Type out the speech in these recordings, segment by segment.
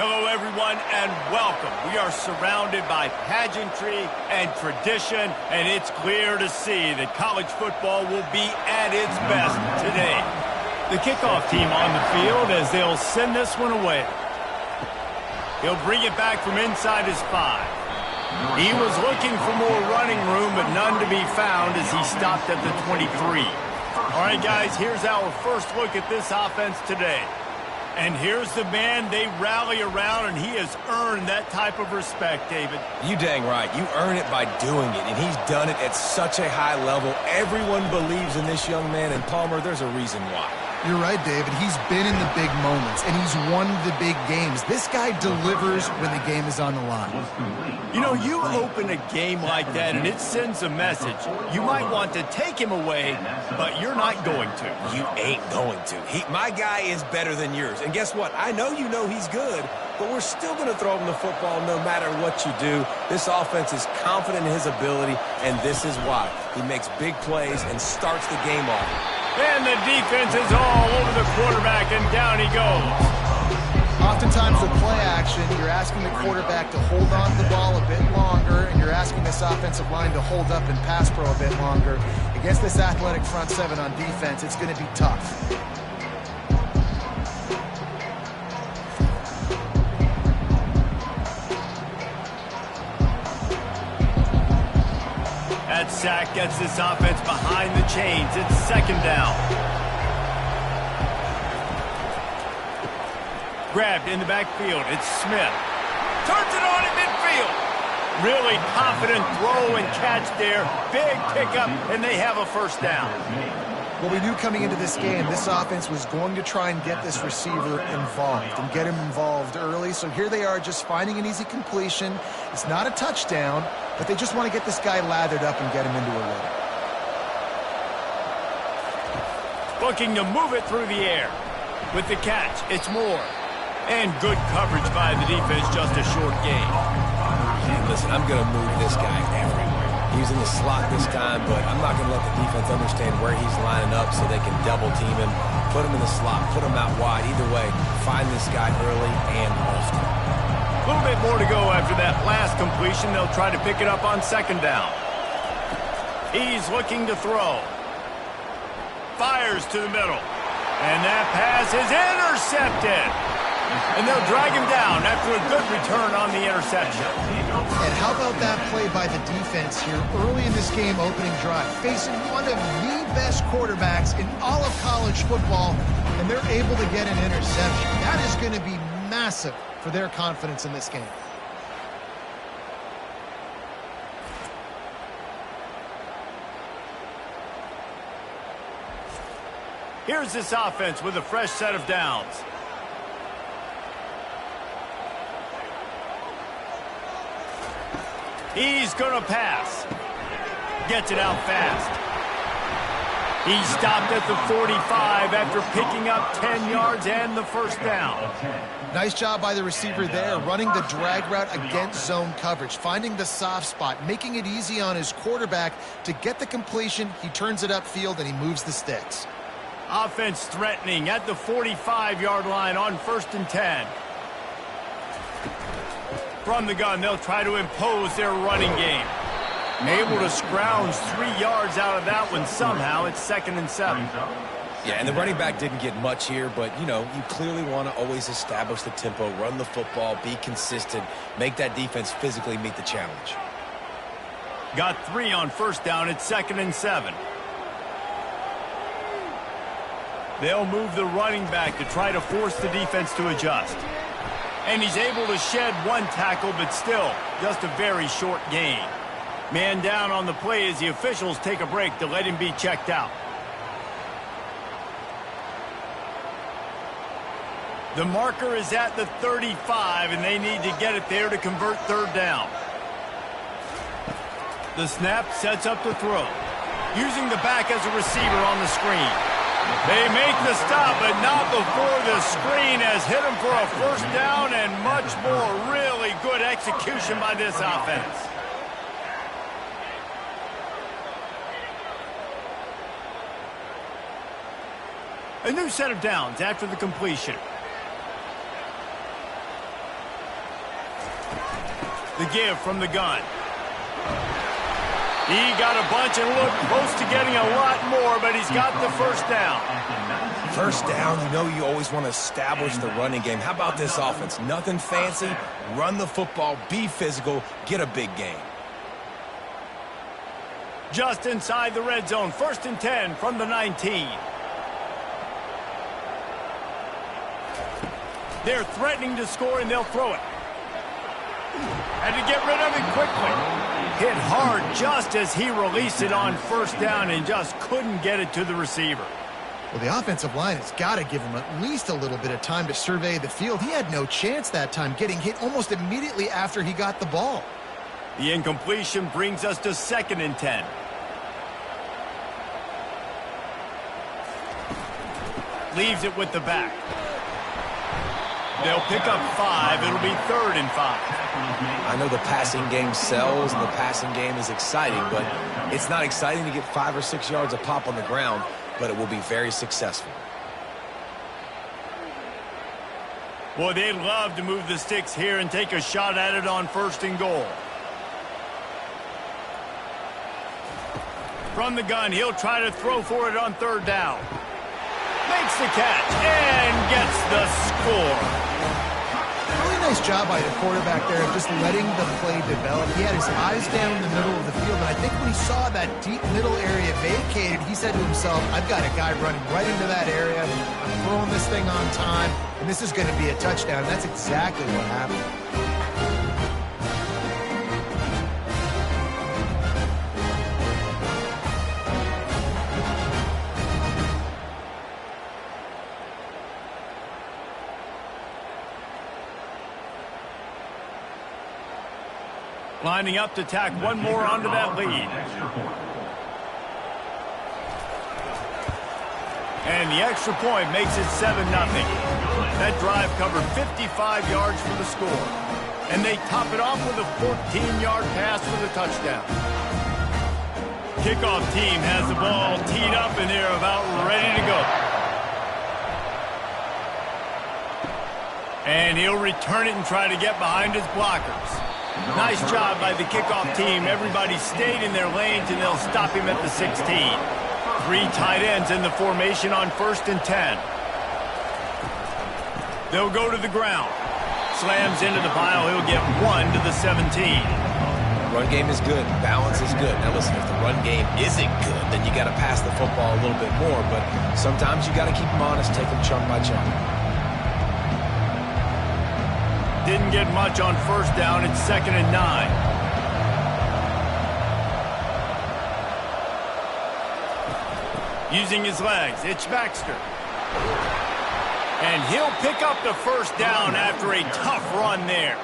Hello, everyone, and welcome. We are surrounded by pageantry and tradition, and it's clear to see that college football will be at its best today. The kickoff team on the field as they'll send this one away. He'll bring it back from inside his 5. He was looking for more running room, but none to be found as he stopped at the 23. All right, guys, here's our first look at this offense today. And here's the man they rally around, and he has earned that type of respect, David. You dang right. You earn it by doing it, and he's done it at such a high level. Everyone believes in this young man, and Palmer, there's a reason why. You're right, David. He's been in the big moments, and he's won the big games. This guy delivers when the game is on the line. You know, you open a game like that, and it sends a message. You might want to take him away, but you're not going to. You ain't going to. My guy is better than yours. And guess what? I know you know he's good, but we're still going to throw him the football no matter what you do. This offense is confident in his ability, and this is why. He makes big plays and starts the game off. And the defense is all over the quarterback, and down he goes. Oftentimes with play action, you're asking the quarterback to hold on to the ball a bit longer, and you're asking this offensive line to hold up in pass pro a bit longer. Against this athletic front seven on defense, it's going to be tough. That sack gets this offense behind the chains. It's second down. Grabbed in the backfield. It's Smith. Turns it on in midfield. Really confident throw and catch there. Big pickup, and they have a first down. Well, we knew coming into this game, this offense was going to try and get this receiver involved and get him involved early. So here they are just finding an easy completion. It's not a touchdown, but they just want to get this guy lathered up and get him into a rhythm. Looking to move it through the air. With the catch, it's Moore. And good coverage by the defense, just a short gain. And listen, I'm going to move this guy everywhere. He's in the slot this time, but I'm not going to let the defense understand where he's lining up so they can double team him, put him in the slot, put him out wide. Either way, find this guy early and often. A little bit more to go after that last completion. They'll try to pick it up on second down. He's looking to throw. Fires to the middle. And that pass is intercepted. And they'll drag him down after a good return on the interception. And how about that play by the defense here early in this game opening drive, facing one of the best quarterbacks in all of college football, and they're able to get an interception. That is going to be massive for their confidence in this game. Here's this offense with a fresh set of downs. He's going to pass. Gets it out fast. He stopped at the 45 after picking up 10 yards and the first down. Nice job by the receiver there, running the drag route against zone coverage, finding the soft spot, making it easy on his quarterback to get the completion. He turns it upfield, and he moves the sticks. Offense threatening at the 45-yard line on 1st and 10. From the gun, they'll try to impose their running game. Able to scrounge 3 yards out of that one somehow. It's 2nd and 7. Yeah, and the running back didn't get much here, but, you know, you clearly want to always establish the tempo, run the football, be consistent, make that defense physically meet the challenge. Got 3 on 1st down. It's 2nd and 7. They'll move the running back to try to force the defense to adjust. And he's able to shed 1 tackle, but still just a very short gain. Man down on the play as the officials take a break to let him be checked out. The marker is at the 35, and they need to get it there to convert 3rd down. The snap sets up the throw. Using the back as a receiver on the screen. They make the stop, but not before the screen has hit him for a 1st down and much more. Really good execution by this offense. A new set of downs after the completion. The give from the gun. He got a bunch and looked close to getting a lot more, but he's got the first down. First down, you know you always want to establish the running game. How about this offense? Nothing fancy. Run the football, be physical, get a big gain. Just inside the red zone, 1st and 10 from the 19. They're threatening to score, and they'll throw it. Had to get rid of it quickly. Hit hard just as he released it on 1st down and just couldn't get it to the receiver. Well, the offensive line has got to give him at least a little bit of time to survey the field. He had no chance that time, getting hit almost immediately after he got the ball. The incompletion brings us to 2nd and 10. Leaves it with the back. They'll pick up 5. It'll be 3rd and 5. I know the passing game sells and the passing game is exciting, but it's not exciting to get 5 or 6 yards a pop on the ground, but it will be very successful. Boy, they'd love to move the sticks here and take a shot at it on 1st and goal. From the gun, he'll try to throw for it on 3rd down. Makes the catch and gets the score. Really nice job by the quarterback there of just letting the play develop. He had his eyes down in the middle of the field, and I think when he saw that deep middle area vacated, he said to himself, I've got a guy running right into that area. I'm throwing this thing on time, and this is going to be a touchdown. That's exactly what happened. Lining up to tack one more onto that lead. And the extra point makes it 7-0. That drive covered 55 yards for the score. And they top it off with a 14-yard pass for the touchdown. Kickoff team has the ball teed up and they're about ready to go. And he'll return it and try to get behind his blockers. Nice job by the kickoff team. Everybody stayed in their lanes, and they'll stop him at the 16. 3 tight ends in the formation on 1st and 10. They'll go to the ground. Slams into the pile. He'll get 1 to the 17. Run game is good. Balance is good. Now listen, if the run game isn't good, then you got to pass the football a little bit more. But sometimes you got to keep them honest, take them chunk by chunk. Didn't get much on 1st down. It's 2nd and 9. Using his legs, it's Baxter. And he'll pick up the 1st down after a tough run there.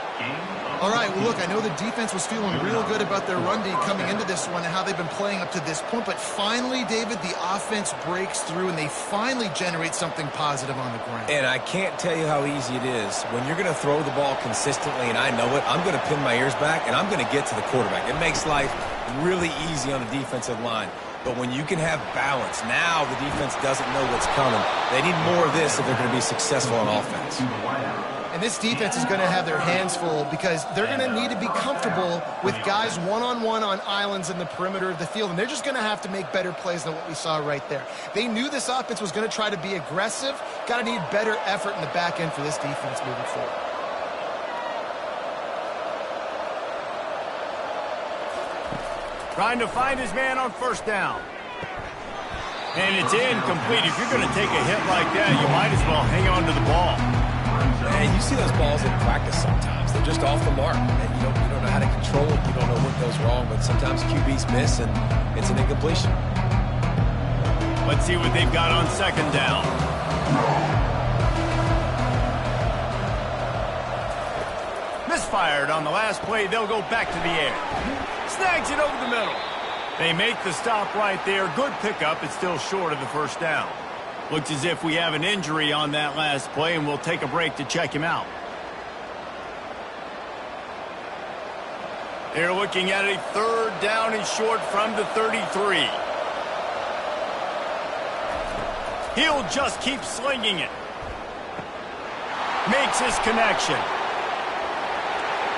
All right, well, look, I know the defense was feeling real good about their run D coming into this one and how they've been playing up to this point. But finally, David, the offense breaks through and they finally generate something positive on the ground. And I can't tell you how easy it is. When you're going to throw the ball consistently, and I know it, I'm going to pin my ears back and I'm going to get to the quarterback. It makes life really easy on the defensive line. But when you can have balance, now the defense doesn't know what's coming. They need more of this if they're going to be successful on offense. And this defense is going to have their hands full because they're going to need to be comfortable with guys one-on-one on islands in the perimeter of the field. And they're just going to have to make better plays than what we saw right there. They knew this offense was going to try to be aggressive. Got to need better effort in the back end for this defense moving forward. Trying to find his man on 1st down. And it's incomplete. If you're going to take a hit like that, you might as well hang on to the ball. Man, you see those balls in practice sometimes. They're just off the mark. And you don't know how to control it. You don't know what goes wrong. But sometimes QBs miss, and it's an incompletion. Let's see what they've got on 2nd down. Misfired on the last play. They'll go back to the air. Snags it over the middle. They make the stop right there. Good pickup. It's still short of the 1st down. Looks as if we have an injury on that last play, and we'll take a break to check him out. They're looking at a 3rd down and short from the 33. He'll just keep slinging it. Makes his connection.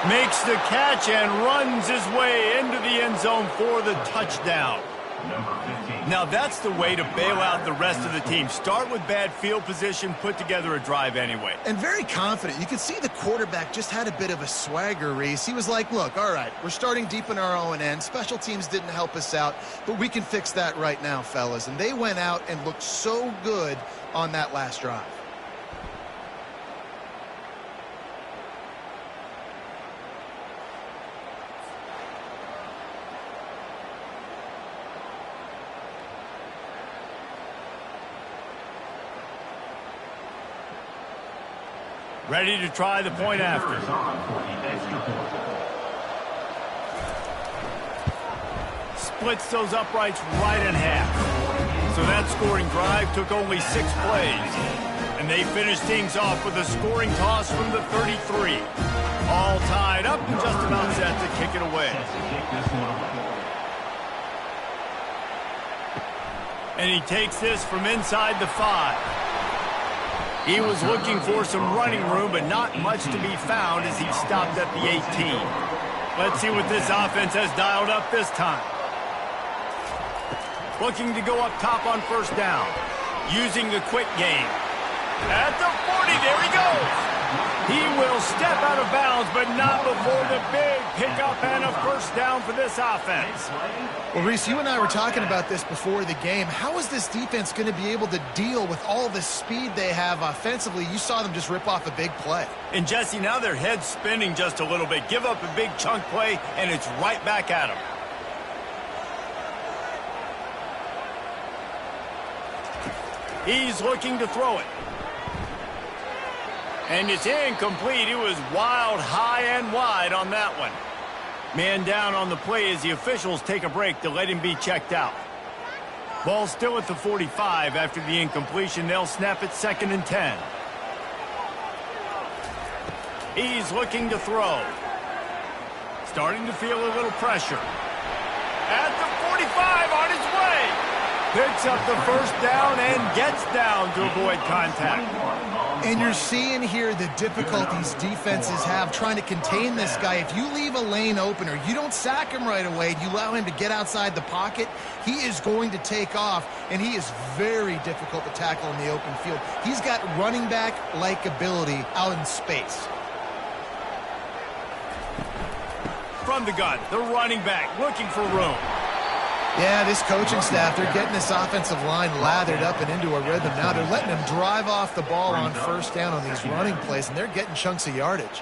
Makes the catch and runs his way into the end zone for the touchdown. Now that's the way to bail out the rest of the team. Start with bad field position, put together a drive anyway. And very confident. You can see the quarterback just had a bit of a swagger, Reese. He was like, look, all right, we're starting deep in our own end. Special teams didn't help us out, but we can fix that right now, fellas. And they went out and looked so good on that last drive. Ready to try the point after. Splits those uprights right in half. So that scoring drive took only 6 plays. And they finished things off with a scoring toss from the 33. All tied up and just about set to kick it away. And he takes this from inside the 5. He was looking for some running room, but not much to be found as he stopped at the 18. Let's see what this offense has dialed up this time. Looking to go up top on first down. Using the quick game. At the 40, there he goes. He will step out of bounds, but not before the big pickup and a first down for this offense. Well, Reese, you and I were talking about this before the game. How is this defense going to be able to deal with all the speed they have offensively? You saw them just rip off a big play. And, Jesse, now their head's spinning just a little bit. Give up a big chunk play, and it's right back at them. He's looking to throw it. And it's incomplete. It was wild, high, and wide on that one. Man down on the play as the officials take a break to let him be checked out. Ball still at the 45 after the incompletion. They'll snap it 2nd and 10. He's looking to throw. Starting to feel a little pressure. At the 45 on his way. Picks up the first down and gets down to avoid contact. And you're seeing here the difficulties defenses have trying to contain this guy. If you leave a lane open or you don't sack him right away, you allow him to get outside the pocket, he is going to take off, and he is very difficult to tackle in the open field. He's got running back-like ability out in space. From the gun, the running back looking for room. Yeah, this coaching staff, they're getting this offensive line lathered up and into a rhythm now. They're letting them drive off the ball on first down on these running plays, and they're getting chunks of yardage.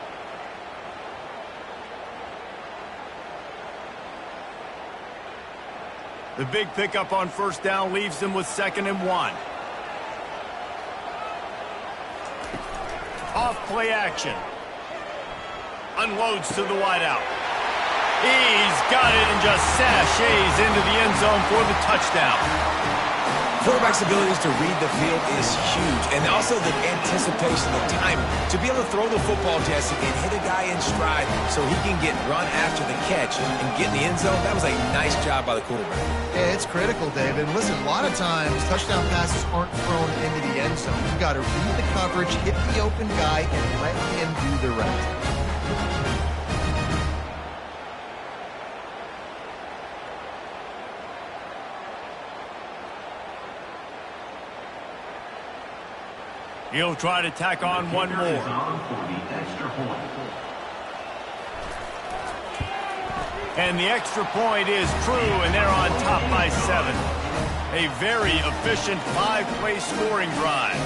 The big pickup on first down leaves them with 2nd and 1. Off play action. Unloads to the wideout. He's got it and just sashays into the end zone for the touchdown. Quarterback's abilities to read the field is huge, and also the anticipation, the timing. To be able to throw the football, Jesse, and hit a guy in stride so he can get run after the catch and get in the end zone, that was a nice job by the quarterback. Yeah, it's critical, David. Listen, a lot of times touchdown passes aren't thrown into the end zone. You've got to read the coverage, hit the open guy, and let him do the rest. He'll try to tack on one more. And the extra point is true, and they're on top by 7. A very efficient 5-play scoring drive.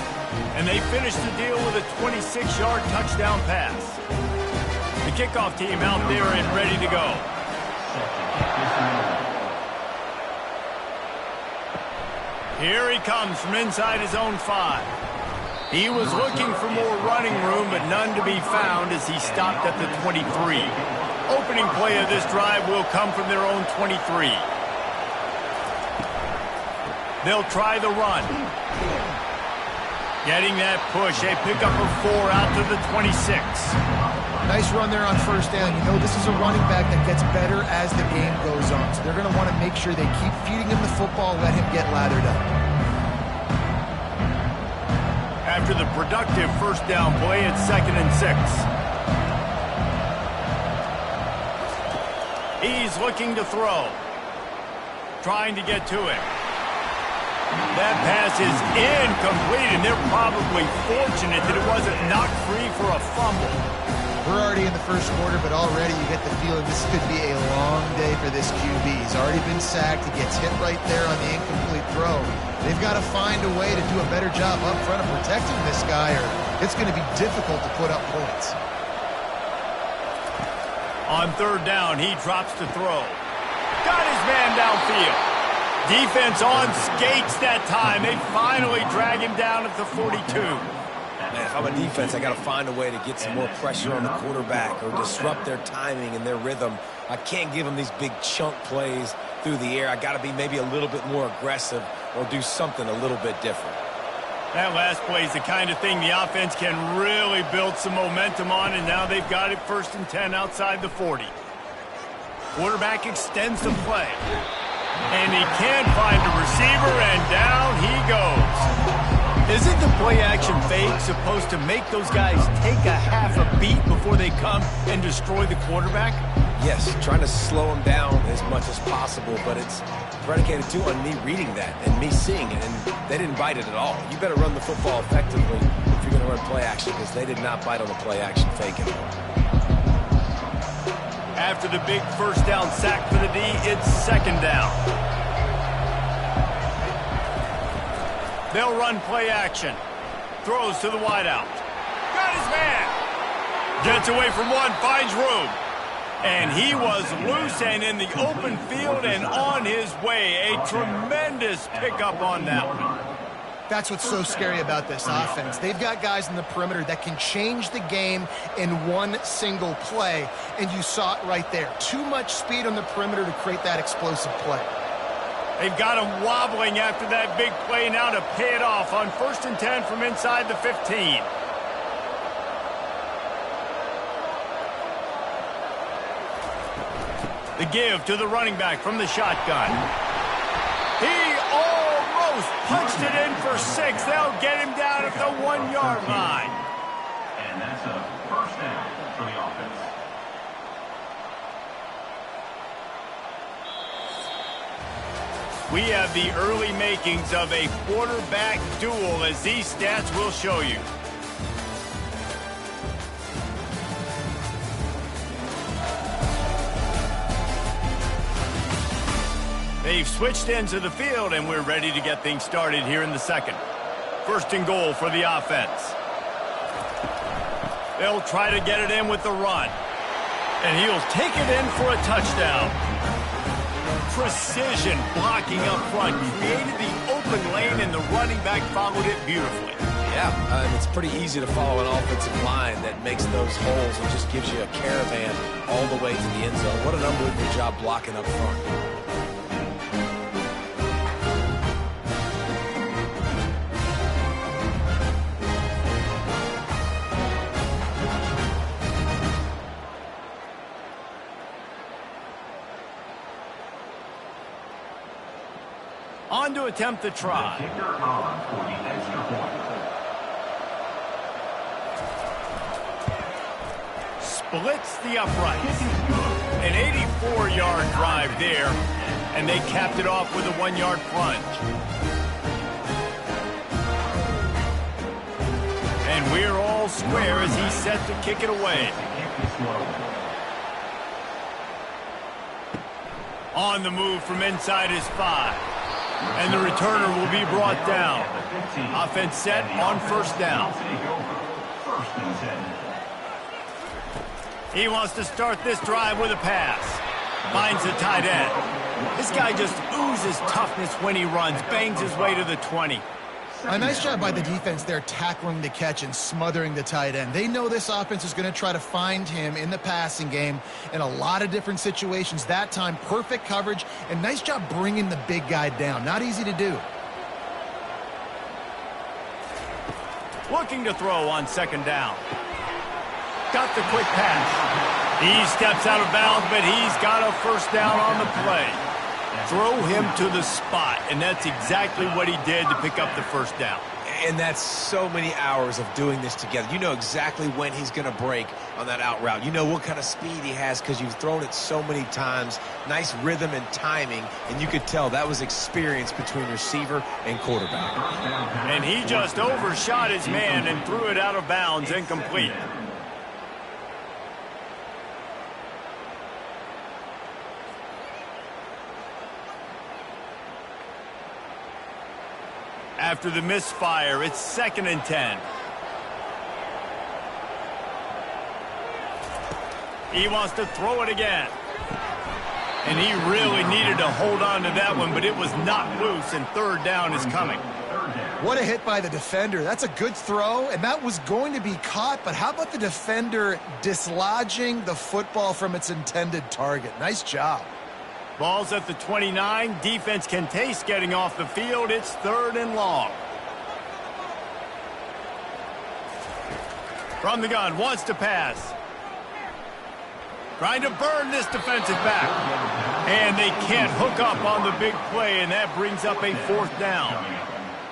And they finish the deal with a 26-yard touchdown pass. The kickoff team out there and ready to go. Here he comes from inside his own 5. He was looking for more running room, but none to be found as he stopped at the 23. Opening play of this drive will come from their own 23. They'll try the run. Getting that push, a pickup of 4 out to the 26. Nice run there on first down. You know, this is a running back that gets better as the game goes on. So they're going to want to make sure they keep feeding him the football, let him get lathered up. After the productive first down play, it's 2nd and 6. He's looking to throw. Trying to get to it. That pass is incomplete, and they're probably fortunate that it wasn't knocked free for a fumble. We're already in the first quarter, but already you get the feeling this could be a long day for this QB. He's already been sacked. He gets hit right there on the incomplete throw. They've got to find a way to do a better job up front of protecting this guy, or it's going to be difficult to put up points. On third down, he drops to throw. Got his man downfield. Defense on skates that time. They finally drag him down at the 42. Man, if I'm a defense, I got to find a way to get some more pressure on the quarterback or disrupt their timing and their rhythm. I can't give them these big chunk plays through the air. I got to be maybe a little bit more aggressive or do something a little bit different. That last play is the kind of thing the offense can really build some momentum on, and now they've got it 1st and 10 outside the 40. Quarterback extends the play. And he can't find a receiver, and down he goes. Isn't the play-action fake supposed to make those guys take a half a beat before they come and destroy the quarterback? Yes, trying to slow him down as much as possible, but it's predicated, too, on me reading that and me seeing it, and they didn't bite it at all. You better run the football effectively if you're going to run play-action, because they did not bite on the play-action fake at all. After the big first down sack for the D, it's 2nd down. They'll run play action. Throws to the wideout. Got his man. Gets away from one, finds room. And he was loose and in the open field and on his way. A tremendous pickup on that one. That's what's so scary about this offense. They've got guys in the perimeter that can change the game in one single play, and you saw it right there. Too much speed on the perimeter to create that explosive play. They've got him wobbling after that big play now to pay it off on 1st and 10 from inside the 15. The give to the running back from the shotgun. He almost punched it in for 6. They'll get him down at the 1-yard line. And that's a 1st down for the offense. We have the early makings of a quarterback duel, as these stats will show you. They've switched ends of the field, and we're ready to get things started here in the 2nd. 1st and goal for the offense. They'll try to get it in with the run. And he'll take it in for a touchdown. Precision blocking up front. Created the open lane, and the running back followed it beautifully. Yeah, it's pretty easy to follow an offensive line that makes those holes and just gives you a caravan all the way to the end zone. What an unbelievable job blocking up front. On to attempt the try. Kicker on for the extra point. Splits the uprights. An 84-yard drive there, and they capped it off with a 1-yard plunge. And we're all square as he's set to kick it away. On the move from inside his 5. And the returner will be brought down. Offense set on 1st down. He wants to start this drive with a pass. Finds the tight end. This guy just oozes toughness when he runs. Bangs his way to the 20. A nice job by the defense there tackling the catch and smothering the tight end. They know this offense is going to try to find him in the passing game in a lot of different situations. That time, perfect coverage, and nice job bringing the big guy down. Not easy to do. Looking to throw on 2nd down. Got the quick pass. He steps out of bounds, but he's got a 1st down on the play. Throw him to the spot, and that's exactly what he did to pick up the 1st down. And that's so many hours of doing this together. You know exactly when he's going to break on that out route. You know what kind of speed he has because you've thrown it so many times. Nice rhythm and timing, and you could tell that was experience between receiver and quarterback. And he just overshot his man and threw it out of bounds, incomplete. After the misfire, it's 2nd and 10. He wants to throw it again. And he really needed to hold on to that one, but it was not loose, and 3rd down is coming. What a hit by the defender. That's a good throw, and that was going to be caught, but how about the defender dislodging the football from its intended target? Nice job. Ball's at the 29. Defense can taste getting off the field. It's 3rd and long. From the gun, wants to pass. Trying to burn this defensive back. And they can't hook up on the big play, and that brings up a 4th down.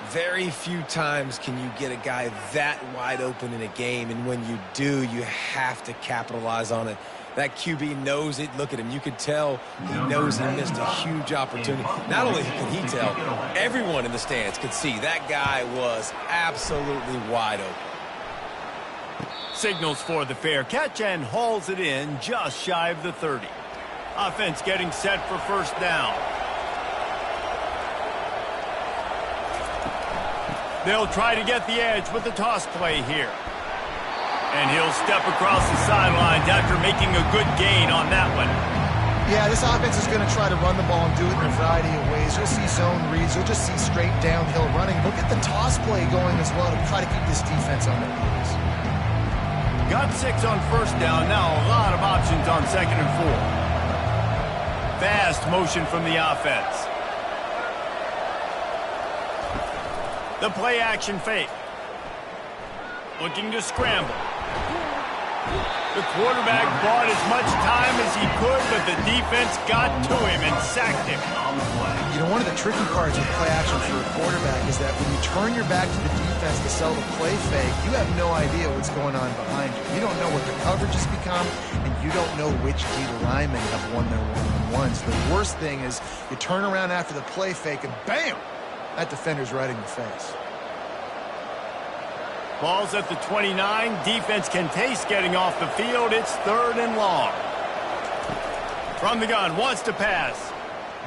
Very few times can you get a guy that wide open in a game, and when you do, you have to capitalize on it. That QB knows it. Look at him. You could tell he knows he missed a huge opportunity. Not only could he tell, everyone in the stands could see that guy was absolutely wide open. Signals for the fair catch and hauls it in just shy of the 30. Offense getting set for 1st down. They'll try to get the edge with the toss play here. And he'll step across the sidelines after making a good gain on that one. Yeah, this offense is going to try to run the ball and do it in a variety of ways. You'll see zone reads. You'll just see straight downhill running. Look at the toss play going as well to try to keep this defense on their heels. Got 6 on 1st down. Now a lot of options on 2nd and 4. Fast motion from the offense. The play action fake. Looking to scramble. The quarterback bought as much time as he could, but the defense got to him and sacked him. You know, one of the tricky parts with play action for a quarterback is that when you turn your back to the defense to sell the play fake, you have no idea what's going on behind you. You don't know what the coverage has become, and you don't know which D linemen have won their one-on-ones. The worst thing is you turn around after the play fake, and bam! That defender's right in your face. Ball's at the 29. Defense can taste getting off the field. It's 3rd and long. From the gun, wants to pass.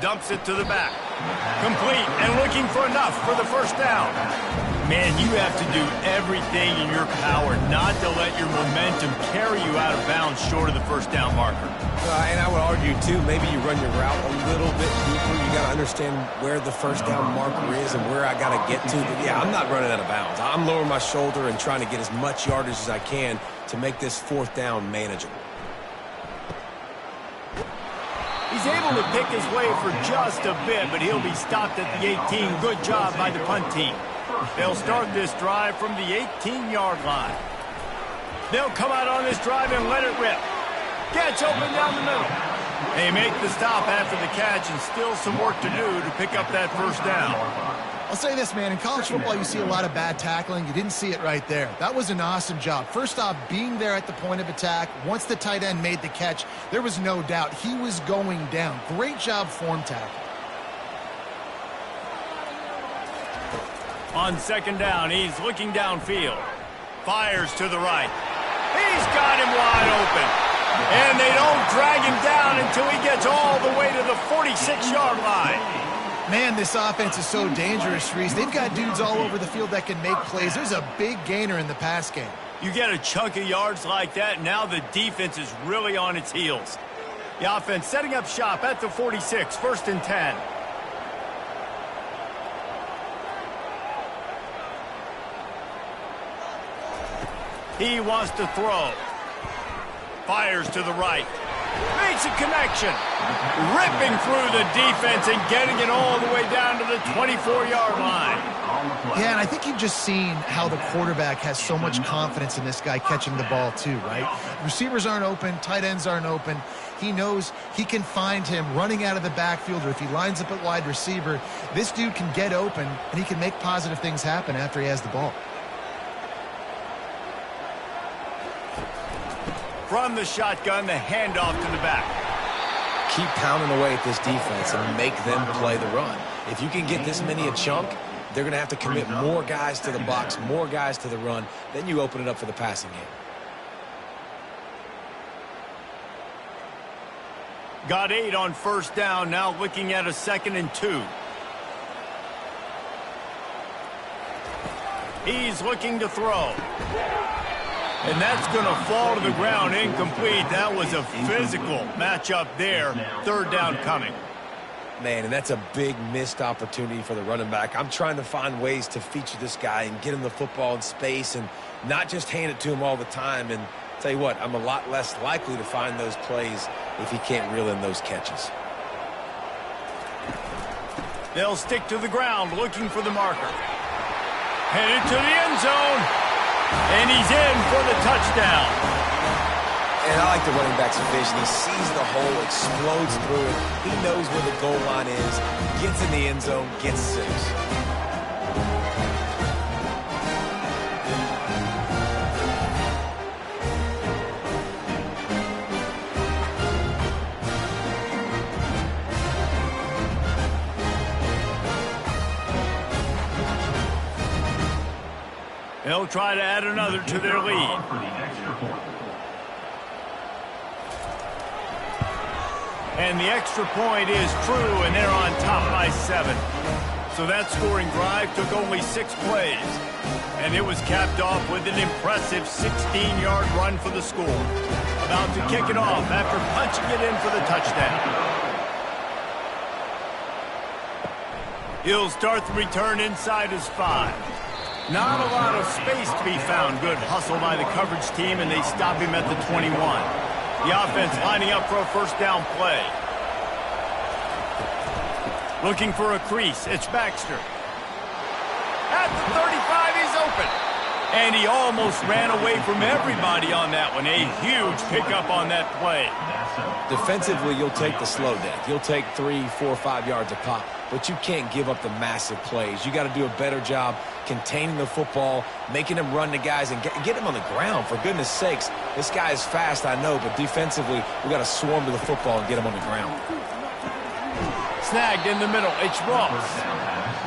Dumps it to the back. Complete and looking for enough for the 1st down. Man, you have to do everything in your power not to let your momentum carry you out of bounds short of the 1st down marker. And I would argue, too, maybe you run your route a little bit deeper. You got to understand where the 1st down marker is and where I got to get to. But, yeah, I'm not running out of bounds. I'm lowering my shoulder and trying to get as much yardage as I can to make this 4th down manageable. He's able to pick his way for just a bit, but he'll be stopped at the 18. Good job by the punt team. They'll start this drive from the 18-yard line. They'll come out on this drive and let it rip. Gets open down the middle. They make the stop after the catch, and still some work to do to pick up that 1st down. I'll say this, man. In college football, you see a lot of bad tackling. You didn't see it right there. That was an awesome job. First off, being there at the point of attack. Once the tight end made the catch, there was no doubt he was going down. Great job form tackle. On 2nd down, he's looking downfield. Fires to the right. He's got him wide open. And they don't drag him down until he gets all the way to the 46-yard line. Man, this offense is so dangerous, Reese. They've got dudes all over the field that can make plays. There's a big gainer in the pass game. You get a chunk of yards like that, now the defense is really on its heels. The offense setting up shop at the 46, 1st and 10. He wants to throw. Fires to the right. Makes a connection. Ripping through the defense and getting it all the way down to the 24-yard line. on the play. Yeah, and I think you've just seen how the quarterback has so much confidence in this guy catching the ball too, right? Receivers aren't open, tight ends aren't open. He knows he can find him running out of the backfield, or if he lines up at wide receiver, this dude can get open, and he can make positive things happen after he has the ball. From the shotgun, the handoff to the back. Keep pounding away at this defense and make them play the run. If you can get this many a chunk, they're going to have to commit more guys to the box, more guys to the run. Then you open it up for the passing game. Got 8 on first down, now looking at a 2nd and 2. He's looking to throw. And that's going to fall to the ground, incomplete. That was a physical matchup there. 3rd down coming. Man, and that's a big missed opportunity for the running back. I'm trying to find ways to feature this guy and get him the football in space and not just hand it to him all the time. And tell you what, I'm a lot less likely to find those plays if he can't reel in those catches. They'll stick to the ground looking for the marker. Headed to the end zone. And he's in for the touchdown. And I like the running back's vision. He sees the hole, explodes through it. He knows where the goal line is, gets in the end zone, gets 6. They'll try to add another to their lead. For the extra point. And the extra point is true, and they're on top by 7. So that scoring drive took only 6 plays. And it was capped off with an impressive 16-yard run for the score. About to kick it off after punching it in for the touchdown. He'll start the return inside his 5. Not a lot of space to be found. Good hustle by the coverage team, and they stop him at the 21. The offense lining up for a first down play. Looking for a crease. It's Baxter. At the 35, he's open. And he almost ran away from everybody on that one. A huge pickup on that play. Defensively, you'll take the slow death. You'll take 3, 4, 5 yards a pop, but you can't give up the massive plays. You got to do a better job containing the football, making them run the guys, and get them on the ground. For goodness sakes, this guy is fast, I know, but defensively, we got to swarm to the football and get him on the ground. Snagged in the middle. It's Ross.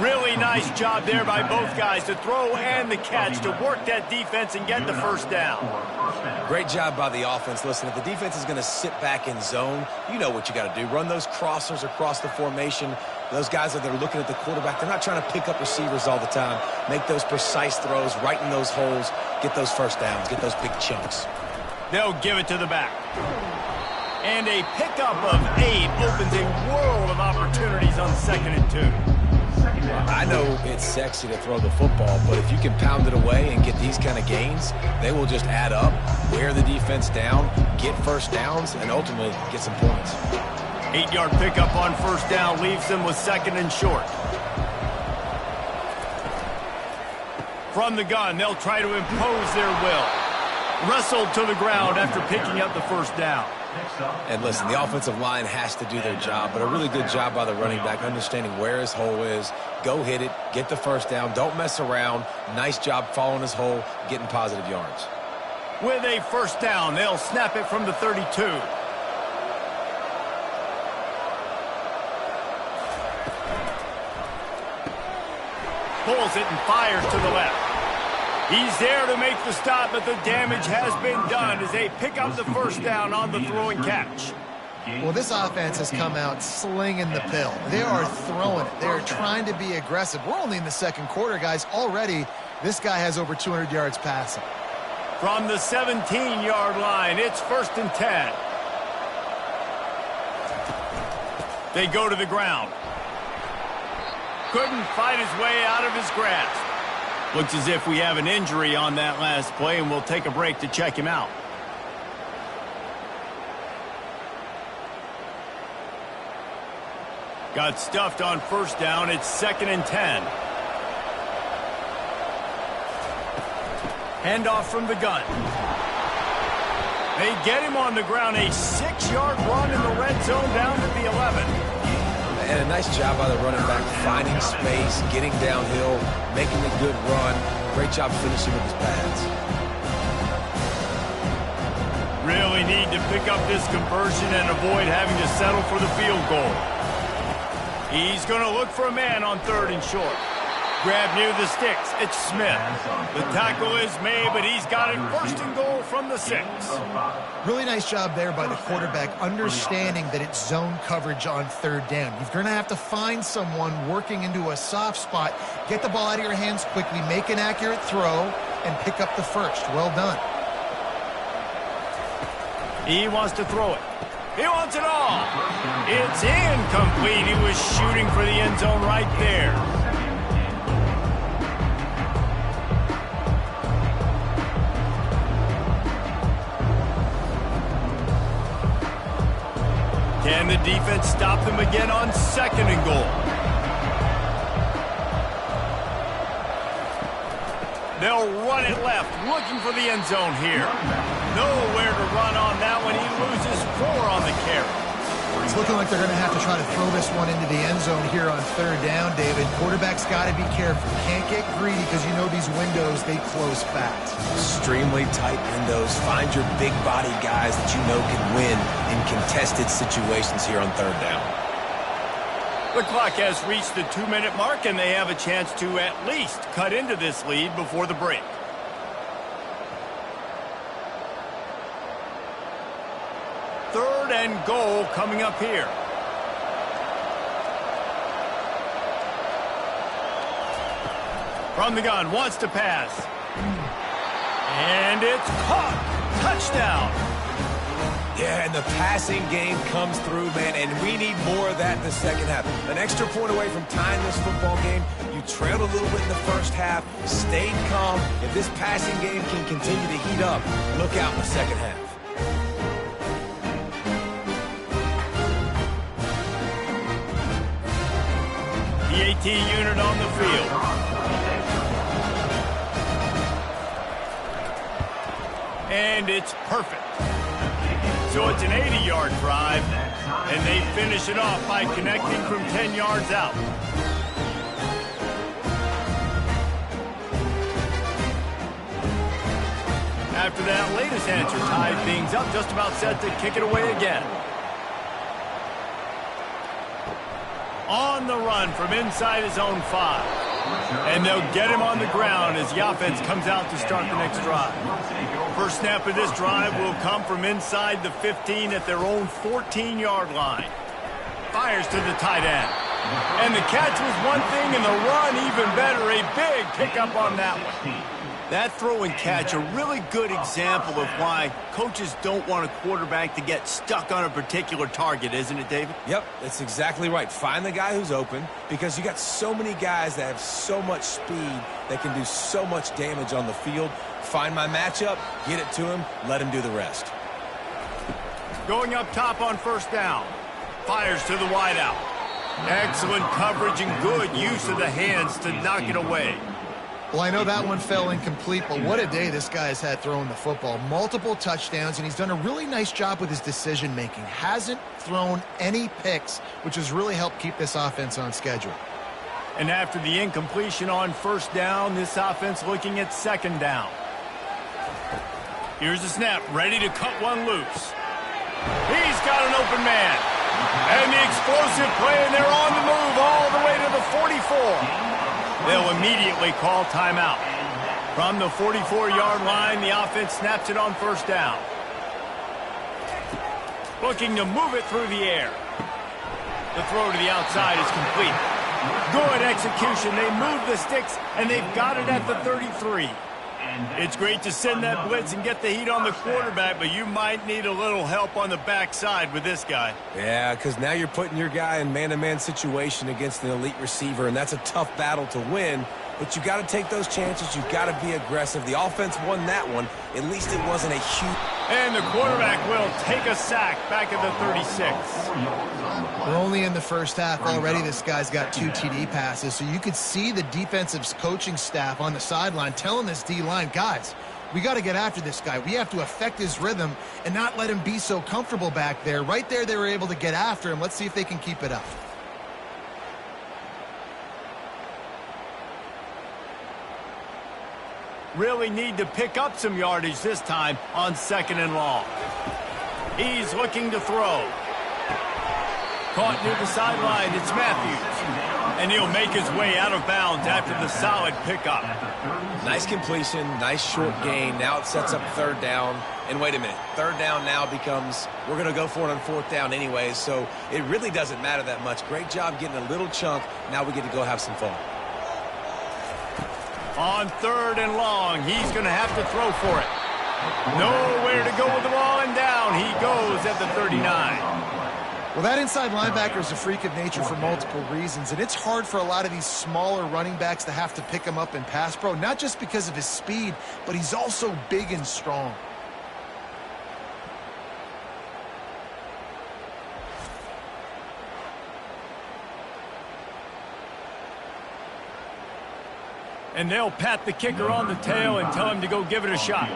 Really nice job there by both guys to throw and the catch to work that defense and get the first down. Great job by the offense. Listen, if the defense is going to sit back in zone, you know what you got to do. Run those crossers across the formation. Those guys that are looking at the quarterback, they're not trying to pick up receivers all the time. Make those precise throws, right in those holes, get those first downs, get those big chunks. They'll give it to the back. And a pickup of 8 opens a world of opportunities on 2nd and 2. I know it's sexy to throw the football, but if you can pound it away and get these kind of gains, they will just add up, wear the defense down, get first downs, and ultimately get some points. 8-yard pickup on first down leaves them with 2nd and short. From the gun, they'll try to impose their will. Wrestled to the ground after picking up the first down. And listen, the offensive line has to do their job, but a really good job by the running back understanding where his hole is. Go hit it, get the first down, don't mess around. Nice job following his hole, getting positive yards. With a first down, they'll snap it from the 32. Pulls it and fires to the left. He's there to make the stop, but the damage has been done as they pick up the first down on the throw and catch. Well, this offense has come out slinging the pill. They are throwing it. They are trying to be aggressive. We're only in the 2nd quarter, guys. Already, this guy has over 200 yards passing. From the 17-yard line, it's 1st and 10. They go to the ground. Couldn't fight his way out of his grasp. Looks as if we have an injury on that last play, and we'll take a break to check him out. Got stuffed on first down. It's 2nd and 10. Handoff from the gun. They get him on the ground. A 6-yard run in the red zone down to the 11. And a nice job by the running back, finding space, getting downhill, making a good run. Great job finishing with his pads. Really need to pick up this conversion and avoid having to settle for the field goal. He's going to look for a man on 3rd and short. Grab near the sticks. It's Smith. The tackle is made, but he's got it 1st and goal from the 6. Really nice job there by the quarterback, understanding that it's zone coverage on 3rd down. You're going to have to find someone working into a soft spot, get the ball out of your hands quickly, make an accurate throw, and pick up the 1st. Well done. He wants to throw it. He wants it all. It's incomplete. He was shooting for the end zone right there. Can the defense stop them again on 2nd and goal? They'll run it left, looking for the end zone here. Nowhere to run on that one. He loses 4 on the carry. It's looking like they're going to have to try to throw this one into the end zone here on 3rd down, David. Quarterback's got to be careful. Can't get greedy because you know these windows, they close fast. Extremely tight windows. Find your big body guys that you know can win in contested situations here on 3rd down. The clock has reached the 2-minute mark, and they have a chance to at least cut into this lead before the break. Third and goal coming up here. From the gun, wants to pass. And it's caught. Touchdown. Yeah, and the passing game comes through, man, and we need more of that in the 2nd half. An extra point away from tying this football game. You trailed a little bit in the 1st half, stayed calm. If this passing game can continue to heat up, look out in the 2nd half. The AT unit on the field. And it's perfect. So it's an 80-yard drive, and they finish it off by connecting from 10 yards out. After that latest answer tied things up, just about set to kick it away again. On the run from inside his own 5. And they'll get him on the ground as the offense comes out to start the next drive. First snap of this drive will come from inside the 15 at their own 14-yard line. Fires to the tight end. And the catch was one thing, and the run even better. A big pickup on that one. That throw and catch, a really good example of why coaches don't want a quarterback to get stuck on a particular target, isn't it, David? Yep, that's exactly right. Find the guy who's open, because you got so many guys that have so much speed that can do so much damage on the field. Find my matchup, get it to him, let him do the rest. Going up top on 1st down. Fires to the wideout. Excellent coverage and good use of the hands to knock it away. Well, I know that one fell incomplete, but what a day this guy has had throwing the football. Multiple touchdowns, and he's done a really nice job with his decision-making. Hasn't thrown any picks, which has really helped keep this offense on schedule. And after the incompletion on 1st down, this offense looking at 2nd down. Here's the snap, ready to cut one loose. He's got an open man. And the explosive play, and they're on the move all the way to the 44. They'll immediately call timeout. From the 44-yard line, the offense snaps it on 1st down. Looking to move it through the air. The throw to the outside is complete. Good execution. They move the sticks, and they've got it at the 33. It's great to send that blitz and get the heat on the quarterback, but you might need a little help on the backside with this guy. Yeah, because now you're putting your guy in man-to-man situation against an elite receiver, and that's a tough battle to win. But you got to take those chances. You've got to be aggressive. The offense won that one. At least it wasn't a huge... And the quarterback will take a sack back at the 36. We're only in the 1st half already. This guy's got 2 TD passes, so you could see the defensive coaching staff on the sideline telling this D-line, guys, We got to get after this guy. We have to affect his rhythm and not let him be so comfortable back there. Right there, they were able to get after him. Let's see if they can keep it up. Really need to pick up some yardage this time on 2nd and long. He's looking to throw. Caught near the sideline, it's Matthews. And he'll make his way out of bounds after the solid pickup. Nice completion, nice short gain. Now it sets up 3rd down. And wait a minute, 3rd down now becomes, we're going to go for it on 4th down anyways, so it really doesn't matter that much. Great job getting a little chunk. Now we get to go have some fun. On 3rd and long, he's going to have to throw for it. Nowhere to go with the ball, and down he goes at the 39. Well, that inside linebacker is a freak of nature for multiple reasons, and it's hard for a lot of these smaller running backs to have to pick him up in pass pro, not just because of his speed, but he's also big and strong. And they'll pat the kicker on the tail and tell him to go give it a shot.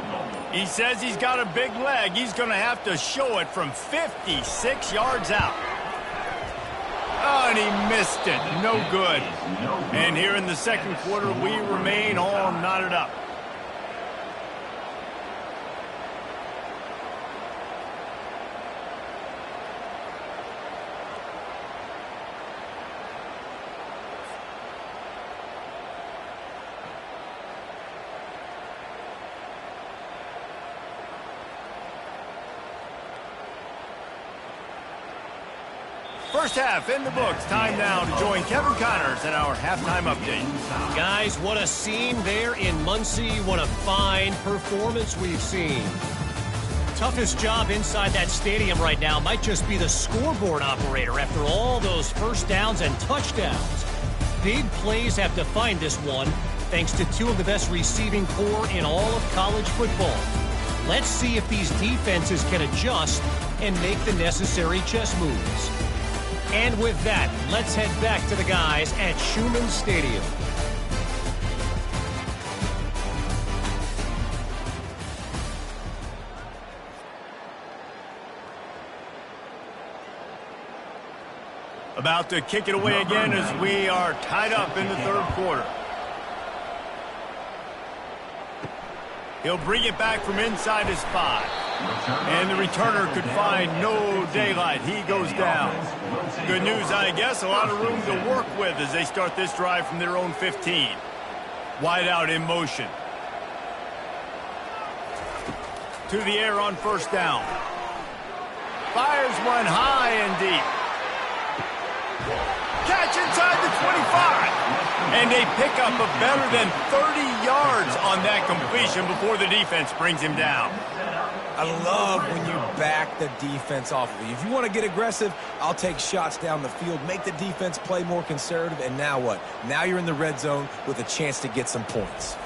He says he's got a big leg. He's going to have to show it from 56 yards out. Oh, and he missed it. No good. And here in the 2nd quarter, we remain all knotted up. First half in the books. Time now to join Kevin Connors in our halftime update. Guys, what a scene there in Muncie. What a fine performance we've seen. Toughest job inside that stadium right now might just be the scoreboard operator after all those first downs and touchdowns. Big plays have defined this one, thanks to 2 of the best receiving corps in all of college football. Let's see if these defenses can adjust and make the necessary chess moves. And with that, let's head back to the guys at Schumann Stadium. About to kick it away again as we are tied up in the 3rd quarter. He'll bring it back from inside his 5. And the returner could find no daylight. He goes down. Good news, I guess. A lot of room to work with as they start this drive from their own 15. Wide out in motion. To the air on 1st down. Fires one high and deep. Catch inside the 25. And they pick up a better than 30 yards on that completion before the defense brings him down. I love when you back the defense off of you. If you want to get aggressive, I'll take shots down the field, make the defense play more conservative, and now what? Now you're in the red zone with a chance to get some points.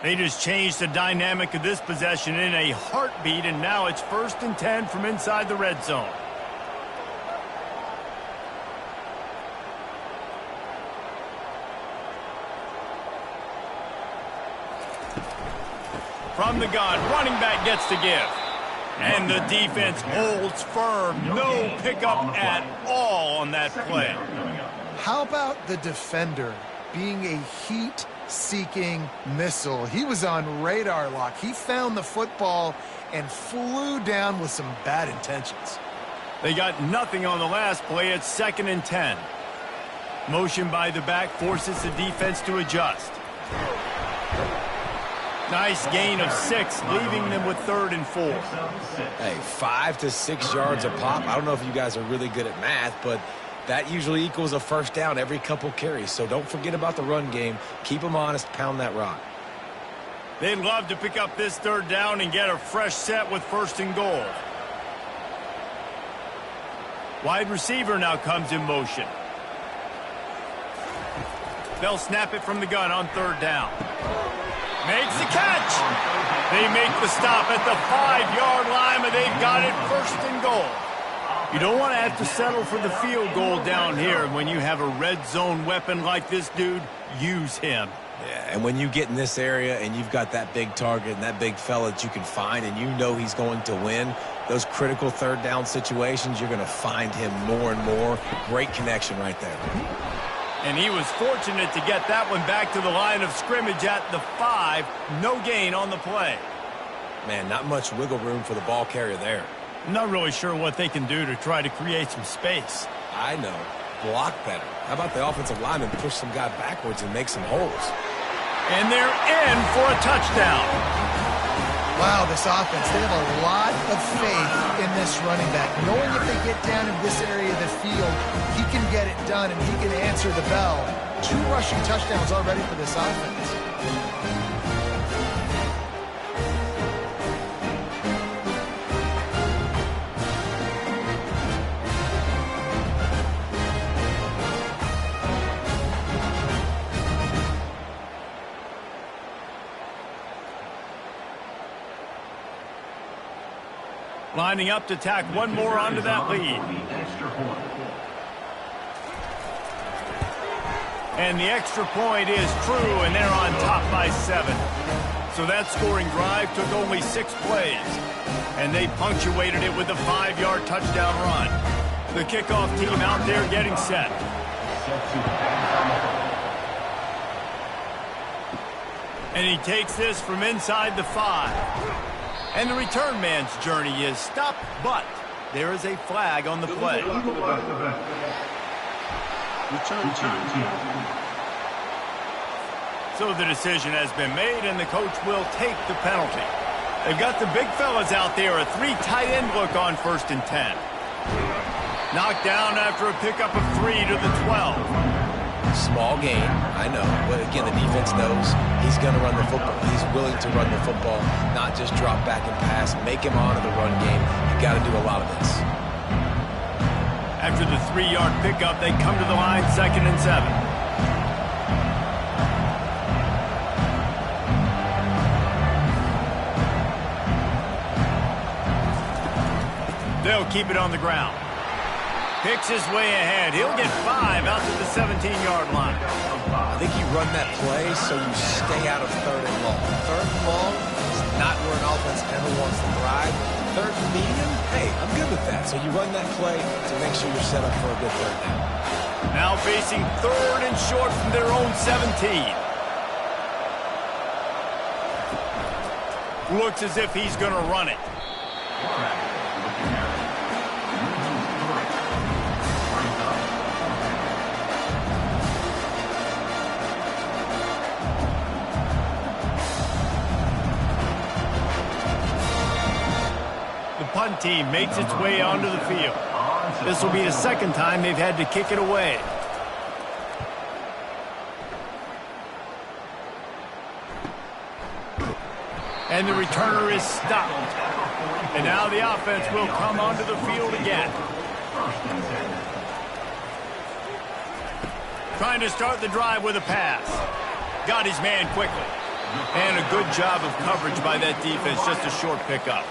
They just changed the dynamic of this possession in a heartbeat, and now it's 1st and 10 from inside the red zone. From the gun, running back gets to give. And the defense holds firm. No pickup at all on that play. How about the defender being a heat-seeking missile? He was on radar lock. He found the football and flew down with some bad intentions. They got nothing on the last play. It's 2nd and 10. Motion by the back forces the defense to adjust. Nice gain of 6, leaving them with 3rd and 4. Hey, 5 to 6 yards a pop. I don't know if you guys are really good at math, but that usually equals a 1st down every couple carries. So don't forget about the run game. Keep them honest. Pound that rock. They'd love to pick up this 3rd down and get a fresh set with 1st and goal. Wide receiver now comes in motion. They'll snap it from the gun on 3rd down. Makes the catch. They make the stop at the 5-yard line, but they've got it first and goal. You don't want to have to settle for the field goal down here. When you have a red zone weapon like this dude, use him. Yeah, and when you get in this area and you've got that big target and that big fella that you can find and you know he's going to win, those critical third down situations, you're going to find him more and more. Great connection right there. And he was fortunate to get that one back to the line of scrimmage at the 5. No gain on the play. Man, not much wiggle room for the ball carrier there. I'm not really sure what they can do to try to create some space. I know. Block better. How about the offensive lineman push some guy backwards and make some holes? And they're in for a touchdown. Wow, this offense, they have a lot of faith in this running back. Knowing if they get down in this area of the field, he can get it done and he can answer the bell. 2 rushing touchdowns already for this offense. Lining up to tack one more onto that lead. And the extra point is true, and they're on top by 7. So that scoring drive took only 6 plays. And they punctuated it with a 5-yard touchdown run. The kickoff team out there getting set. And he takes this from inside the 5. And the return man's journey is stopped, but there is a flag on the play. So the decision has been made, and the coach will take the penalty. They've got the big fellas out there, a 3 tight end look on 1st and 10. Knocked down after a pickup of 3 to the 12. Small gain, I know, but again, the defense knows he's going to run the football. He's willing to run the football, not just drop back and pass, make him honor the run game. You got to do a lot of this. After the 3-yard pickup, they come to the line, 2nd and 7. They'll keep it on the ground. Picks his way ahead. He'll get 5 out to the 17-yard line. I think you run that play so you stay out of 3rd and long. 3rd and long is not where an offense ever wants to thrive. 3rd and medium, hey, I'm good with that. So you run that play to make sure you're set up for a good 3rd down. Now facing 3rd and short from their own 17. Looks as if he's going to run it. Punt team makes its way onto the field. This will be the 2nd time they've had to kick it away. And the returner is stopped. And now the offense will come onto the field again. Trying to start the drive with a pass. Got his man quickly. And a good job of coverage by that defense, just a short pickup.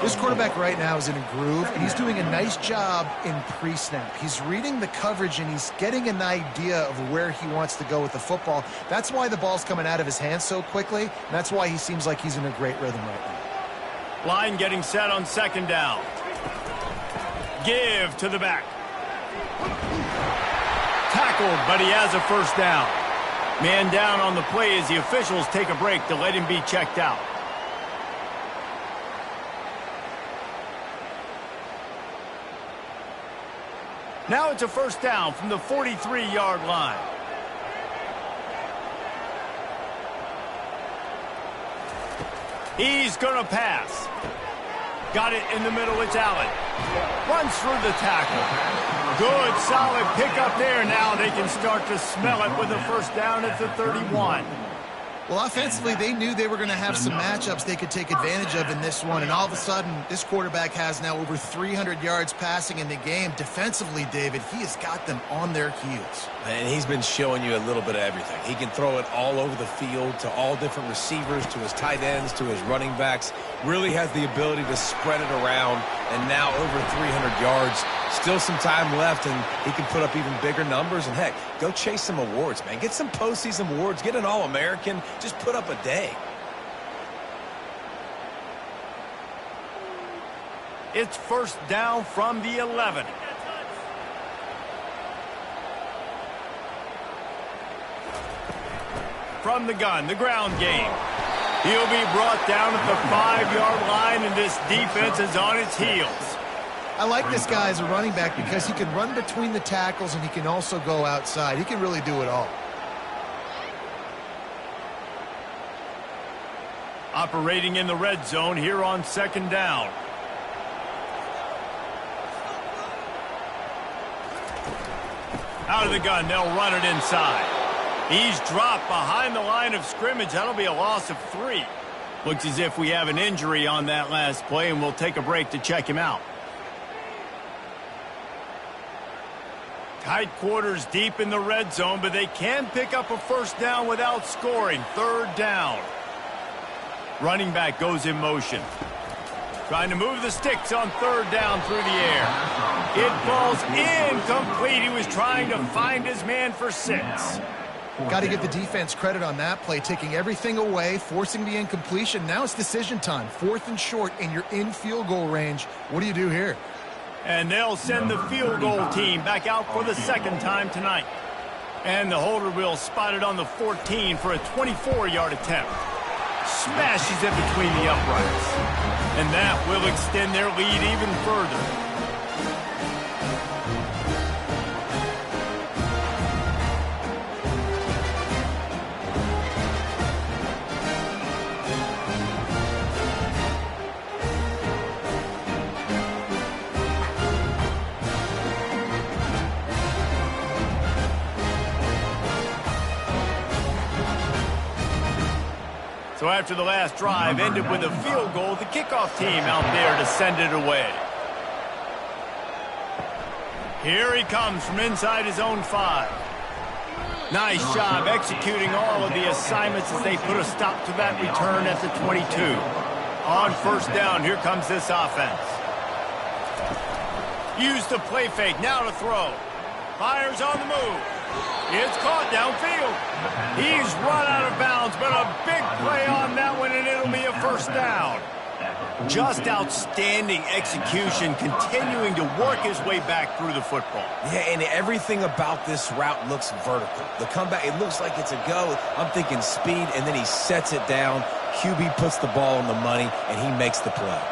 This quarterback right now is in a groove, and he's doing a nice job in pre-snap. He's reading the coverage, and he's getting an idea of where he wants to go with the football. That's why the ball's coming out of his hands so quickly, and that's why he seems like he's in a great rhythm right now. Line getting set on 2nd down. Give to the back. Tackled, but he has a 1st down. Man down on the play as the officials take a break to let him be checked out. Now it's a 1st down from the 43-yard line. He's going to pass. Got it in the middle. It's Allen. Runs through the tackle. Good, solid pickup there. Now they can start to smell it with a 1st down at the 31. Well, offensively, they knew they were going to have some matchups they could take advantage of in this one, and all of a sudden, this quarterback has now over 300 yards passing in the game. Defensively, David, he has got them on their heels. And he's been showing you a little bit of everything. He can throw it all over the field to all different receivers, to his tight ends, to his running backs. Really has the ability to spread it around, and now over 300 yards. Still some time left, and he can put up even bigger numbers. And, heck, go chase some awards, man. Get some postseason awards. Get an All-American. Just put up a day. It's first down from the 11. From the gun, the ground game. He'll be brought down at the 5-yard line, and this defense is on its heels. I like this guy as a running back because he can run between the tackles and he can also go outside. He can really do it all. Operating in the red zone here on second down. Out of the gun, they'll run it inside. He's dropped behind the line of scrimmage. That'll be a loss of 3. Looks as if we have an injury on that last play, and we'll take a break to check him out. Tight quarters deep in the red zone, but they can pick up a first down without scoring. Third down. Running back goes in motion. Trying to move the sticks on third down through the air. It falls incomplete. He was trying to find his man for 6. Got to give the defense credit on that play, taking everything away, forcing the incompletion. Now it's decision time. 4th and short, and you're in field goal range. What do you do here? And they'll send the field goal team back out for the second time tonight. And the holder will spot it on the 14 for a 24-yard attempt. Smashes it between the uprights. And that will extend their lead even further. So after the last drive ended with a field goal, the kickoff team out there to send it away. Here he comes from inside his own 5. Nice job executing all of the assignments as they put a stop to that return at the 22. On first down, here comes this offense. Use the play fake, now to throw. Fires on the move. It's caught downfield. He's run out of bounds, but a big play on that one, and it'll be a first down. Just outstanding execution, continuing to work his way back through the football. Yeah, and everything about this route looks vertical. The comeback, it looks like it's a go. I'm thinking speed, and then he sets it down. QB puts the ball on the money, and he makes the play.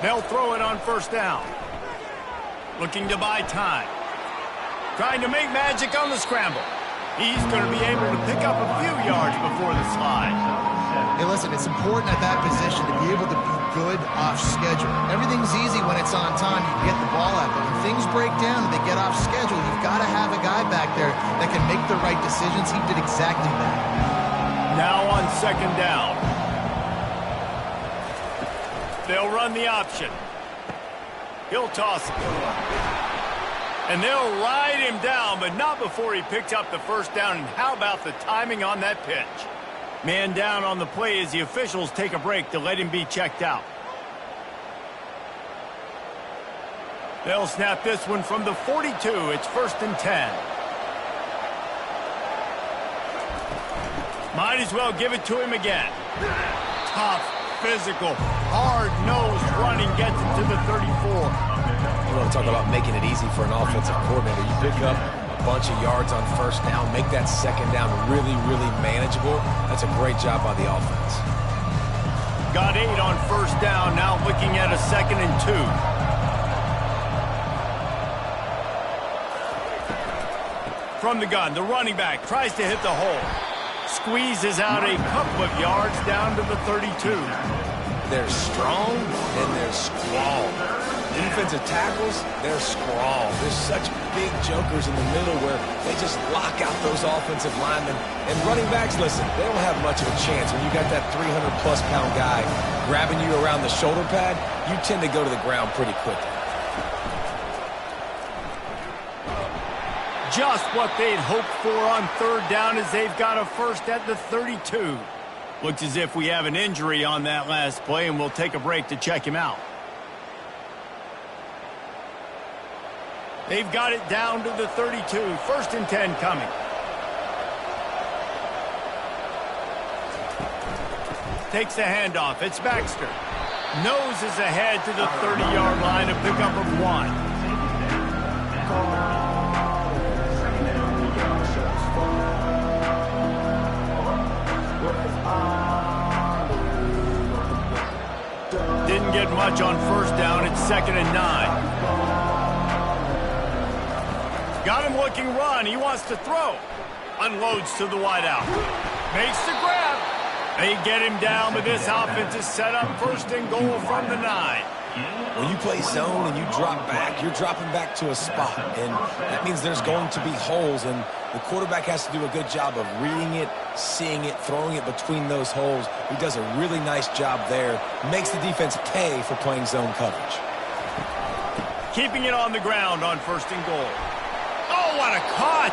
They'll throw it on first down. Looking to buy time. Trying to make magic on the scramble. He's going to be able to pick up a few yards before the slide. Hey, listen, it's important at that position to be able to be good off schedule. Everything's easy when it's on time. You can get the ball out. But when things break down and they get off schedule, you've got to have a guy back there that can make the right decisions. He did exactly that. Now on second down. They'll run the option. He'll toss it. And they'll ride him down, but not before he picks up the first down. And how about the timing on that pitch? Man down on the play as the officials take a break to let him be checked out. They'll snap this one from the 42. It's first and 10. Might as well give it to him again. Tough, physical, hard-nosed running gets it to the 34. You want to talk about making it easy for an offensive coordinator. You pick up a bunch of yards on first down, make that second down really, really manageable. That's a great job by the offense. Got 8 on first down, now looking at a 2nd and 2. From the gun, the running back tries to hit the hole. Squeezes out a couple of yards down to the 32. They're strong and they're squall. Defensive tackles, they're sprawl. There's such big jokers in the middle where they just lock out those offensive linemen. And running backs, listen, they don't have much of a chance. When you got that 300-plus pound guy grabbing you around the shoulder pad, you tend to go to the ground pretty quickly. Just what they'd hoped for on third down as they've got a first at the 32. Looks as if we have an injury on that last play, and we'll take a break to check him out. They've got it down to the 32. First and 10 coming. Takes the handoff. It's Baxter. Noses ahead to the 30-yard line to pick up of 1. Didn't get much on first down. It's 2nd and 9. Got him looking run. He wants to throw. Unloads to the wideout. Makes the grab. They get him down, but this offense is set up 1st and goal from the 9. When you play zone and you drop back, you're dropping back to a spot. And that means there's going to be holes, and the quarterback has to do a good job of reading it, seeing it, throwing it between those holes. He does a really nice job there. Makes the defense pay for playing zone coverage. Keeping it on the ground on 1st and goal. Oh, what a cut!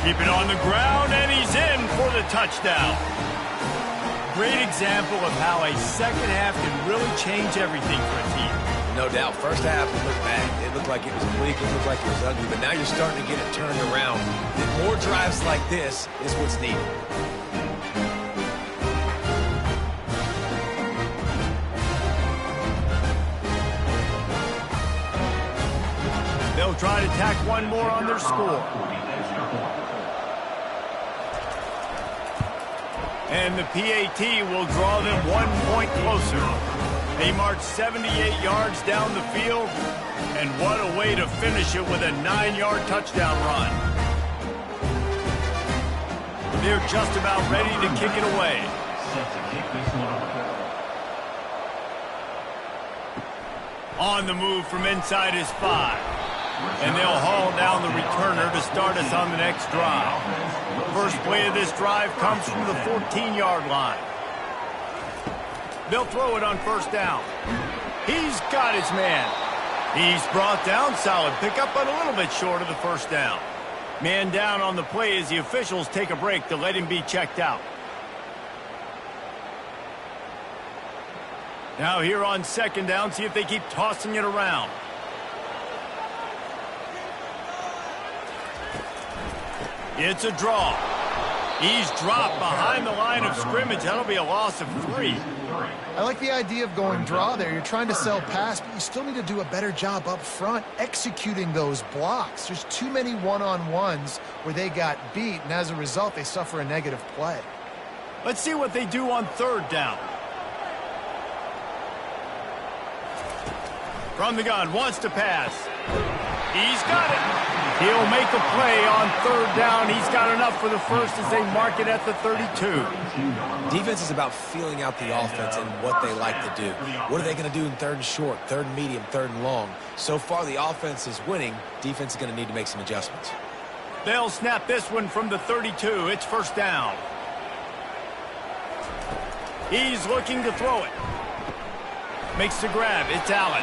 Keep it on the ground, and he's in for the touchdown. Great example of how a second half can really change everything for a team. No doubt. First half, it looked bad. It looked like it was bleak. It looked like it was ugly. But now you're starting to get it turned around. And more drives like this is what's needed. They'll try to tack one more on their score. And the PAT will draw them 1 point closer. They march 78 yards down the field, and what a way to finish it with a 9-yard touchdown run. They're just about ready to kick it away. On the move from inside his 5. And they'll haul down the returner to start us on the next drive. First play of this drive comes from the 14-yard line. They'll throw it on 1st down. He's got his man. He's brought down. Solid pickup, but a little bit short of the 1st down. Man down on the play as the officials take a break to let him be checked out. Now here on 2nd down, see if they keep tossing it around. It's a draw. He's dropped behind the line of scrimmage. That'll be a loss of 3. I like the idea of going draw there. You're trying to sell pass, but you still need to do a better job up front executing those blocks. There's too many one-on-ones where they got beat, and as a result, they suffer a negative play. Let's see what they do on 3rd down. From the gun, wants to pass. He's got it. He'll make a play on 3rd down. He's got enough for the first as they mark it at the 32. Defense is about feeling out the offense and what they like to do. What are they going to do in 3rd and short, 3rd and medium, 3rd and long? So far, the offense is winning. Defense is going to need to make some adjustments. They'll snap this one from the 32. It's 1st down. He's looking to throw it. Makes the grab. It's Allen.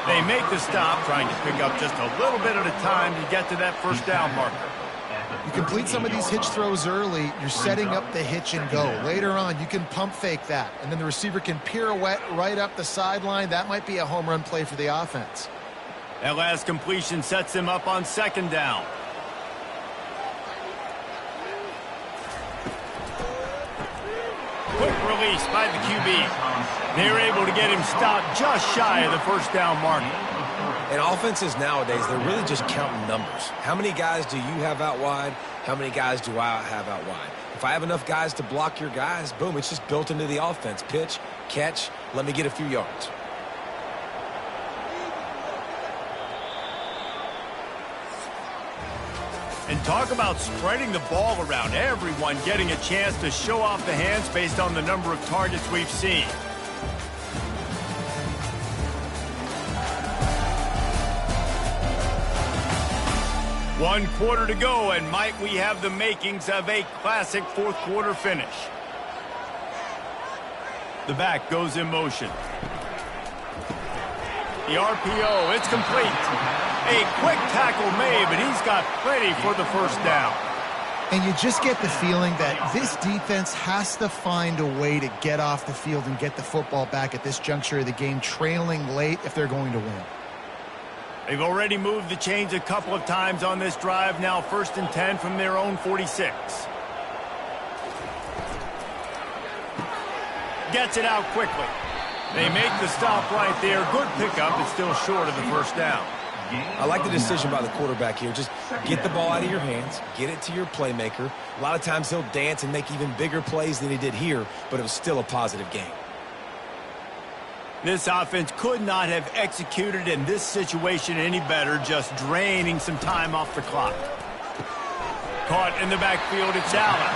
They make the stop, trying to pick up just a little bit at a time to get to that 1st down marker. You complete some of these hitch throws early, you're setting up the hitch and go. Later on, you can pump fake that, and then the receiver can pirouette right up the sideline. That might be a home run play for the offense. That last completion sets them up on 2nd down. Quick release by the QB. They're able to get him stopped just shy of the 1st down marker. And offenses nowadays, they're really just counting numbers. How many guys do you have out wide? How many guys do I have out wide? If I have enough guys to block your guys, boom, it's just built into the offense. Pitch, catch, let me get a few yards. And talk about spreading the ball around. Everyone getting a chance to show off the hands based on the number of targets we've seen. 1 quarter to go, and might we have the makings of a classic fourth quarter finish. The back goes in motion. The RPO, it's complete. A quick tackle made, but he's got plenty for the first down. And you just get the feeling that this defense has to find a way to get off the field and get the football back at this juncture of the game, trailing late if they're going to win. They've already moved the chains a couple of times on this drive. Now 1st and 10 from their own 46. Gets it out quickly. They make the stop right there. Good pickup, but still short of the first down. I like the decision by the quarterback here. Just get the ball out of your hands, get it to your playmaker. A lot of times he'll dance and make even bigger plays than he did here, but it was still a positive game. This offense could not have executed in this situation any better, just draining some time off the clock. Caught in the backfield, it's Allen.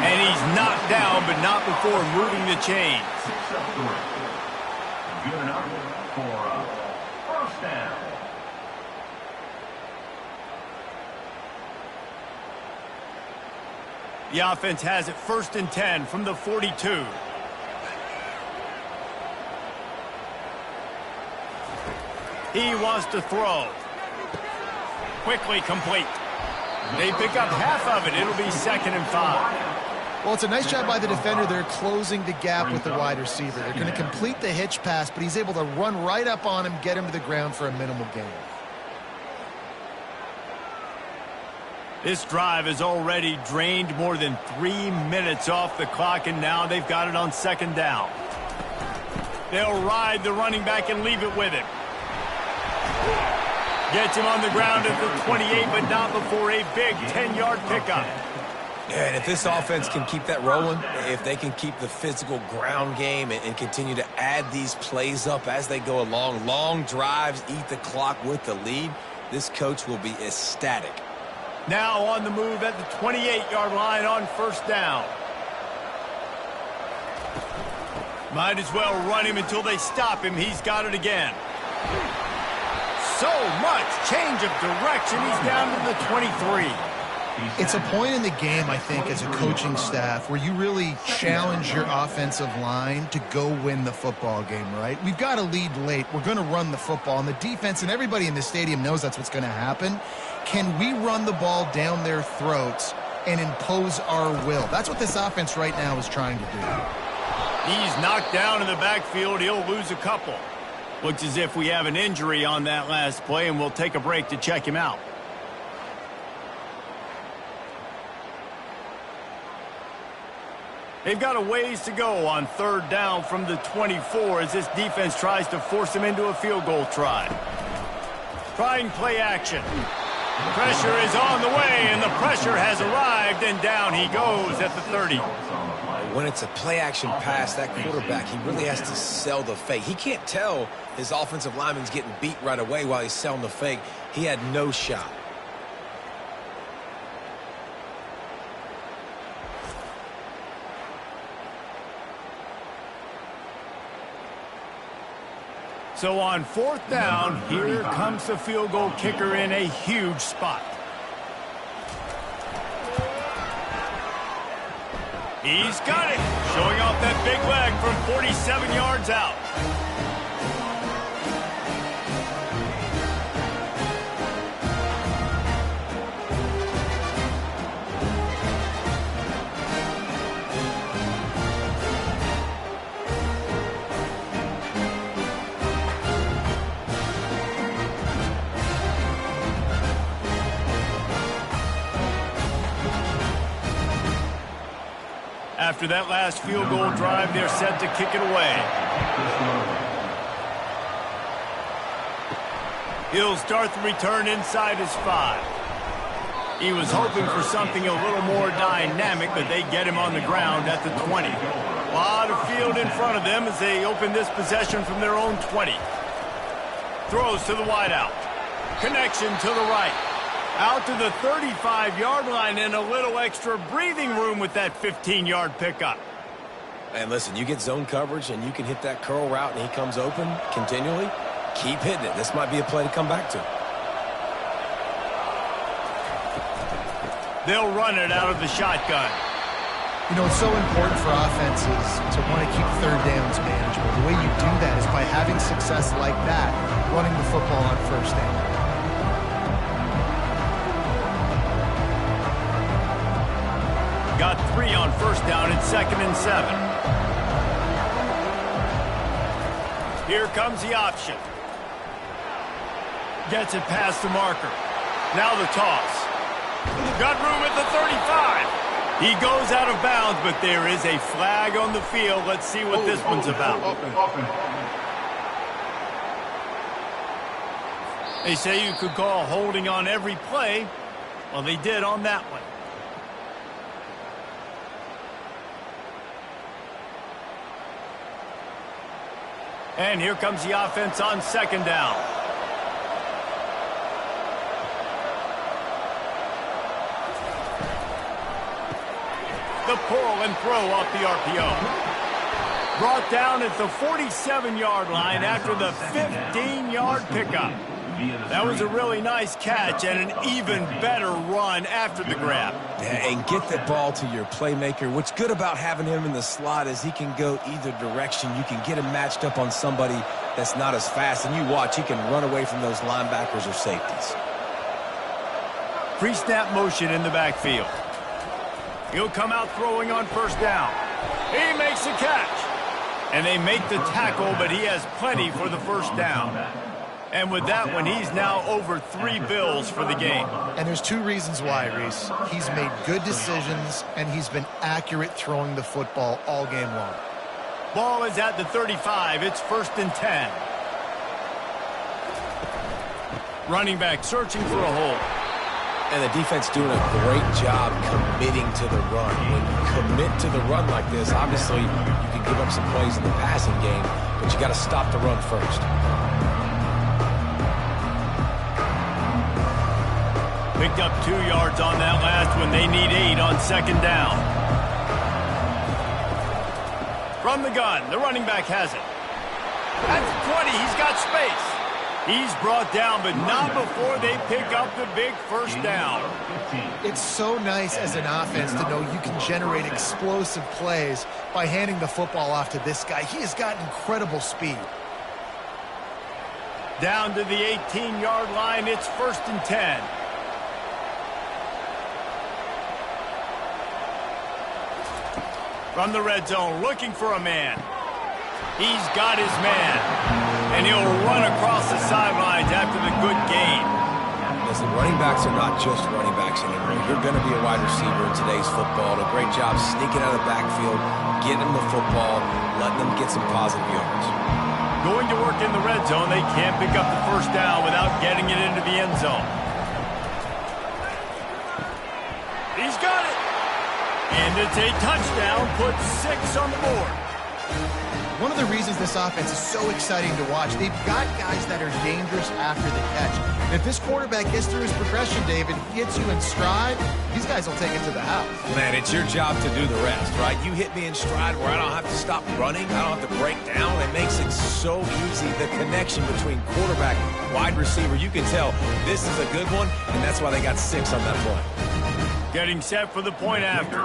And he's knocked down, but not before moving the chains. Good enough for a first down. The offense has it 1st and 10 from the 42. He wants to throw. Quickly complete. They pick up half of it. It'll be 2nd and 5. Well, it's a nice job by the defender. They're closing the gap with the wide receiver. They're going to complete the hitch pass, but he's able to run right up on him, get him to the ground for a minimal gain. This drive has already drained more than 3 minutes off the clock, and now they've got it on 2nd down. They'll ride the running back and leave it with him. Gets him on the ground at the 28, but not before a big 10-yard pickup. Yeah, and if this offense can keep that rolling, if they can keep the physical ground game and continue to add these plays up as they go along, long drives, eat the clock with the lead, this coach will be ecstatic. Now on the move at the 28-yard line on 1st down. Might as well run him until they stop him. He's got it again. So much change of direction. He's down to the 23. It's a point in the game, I think, as a coaching staff where you really challenge your offensive line to go win the football game, right? We've got to lead late. We're going to run the football. And the defense and everybody in the stadium knows that's what's going to happen. Can we run the ball down their throats and impose our will? That's what this offense right now is trying to do. He's knocked down in the backfield. He'll lose a couple. Looks as if we have an injury on that last play, and we'll take a break to check him out. They've got a ways to go on 3rd down from the 24 as this defense tries to force him into a field goal try. Trying play action. Pressure is on the way, and the pressure has arrived, and down he goes at the 30. When it's a play-action pass, that quarterback, he really has to sell the fake. He can't tell his offensive lineman's getting beat right away while he's selling the fake. He had no shot. So on 4th down, here comes the field goal kicker in a huge spot. He's got it, showing off that big leg from 47 yards out. After that last field goal drive, they're set to kick it away. He'll start the return inside his 5. He was hoping for something a little more dynamic, but they get him on the ground at the 20. A lot of field in front of them as they open this possession from their own 20. Throws to the wideout. Connection to the right. Out to the 35-yard line and a little extra breathing room with that 15-yard pickup. And listen, you get zone coverage and you can hit that curl route and he comes open continually. Keep hitting it. This might be a play to come back to. They'll run it out of the shotgun. You know, it's so important for offenses to want to keep third downs manageable. The way you do that is by having success like that, running the football on first down. Got 3 on first down and 2nd and 7. Here comes the option. Gets it past the marker. Now the toss. Got room at the 35. He goes out of bounds, but there is a flag on the field. Let's see what this one's about. They say you could call holding on every play. Well, they did on that one. And here comes the offense on 2nd down. The pull and throw off the RPO. Brought down at the 47-yard line after the 15-yard pickup. That was a really nice catch and an even better run after the grab. Yeah, and get that ball to your playmaker. What's good about having him in the slot is he can go either direction. You can get him matched up on somebody that's not as fast, and you watch, he can run away from those linebackers or safeties. Pre-snap motion in the backfield. He'll come out throwing on first down. He makes the catch. And they make the tackle, but he has plenty for the first down. And with that one, he's now over 3 bills for the game. And there's 2 reasons why, Reese. He's made good decisions, and he's been accurate throwing the football all game long. Ball is at the 35. It's 1st and 10. Running back searching for a hole. And the defense doing a great job committing to the run. When you commit to the run like this, obviously you can give up some plays in the passing game, but you got to stop the run first. Picked up 2 yards on that last one. They need 8 on 2nd down. From the gun, the running back has it. At the 20, he's got space. He's brought down, but not before they pick up the big first down. It's so nice as an offense to know you can generate explosive plays by handing the football off to this guy. He has got incredible speed. Down to the 18-yard line, it's 1st and 10. From the red zone, looking for a man. He's got his man. And he'll run across the sidelines after the good gain. Listen, running backs are not just running backs anymore. You're going to be a wide receiver in today's football. A great job sneaking out of the backfield, getting them the football, letting them get some positive yards. Going to work in the red zone, they can't pick up the first down without getting it into the end zone. He's got it. And it's a touchdown, puts 6 on the board. One of the reasons this offense is so exciting to watch, they've got guys that are dangerous after the catch. And if this quarterback gets through his progression, David, gets you in stride, these guys will take it to the house. Man, it's your job to do the rest, right? You hit me in stride where I don't have to stop running. I don't have to break down. It makes it so easy. The connection between quarterback and wide receiver, you can tell this is a good one, and that's why they got 6 on that play. Getting set for the point after.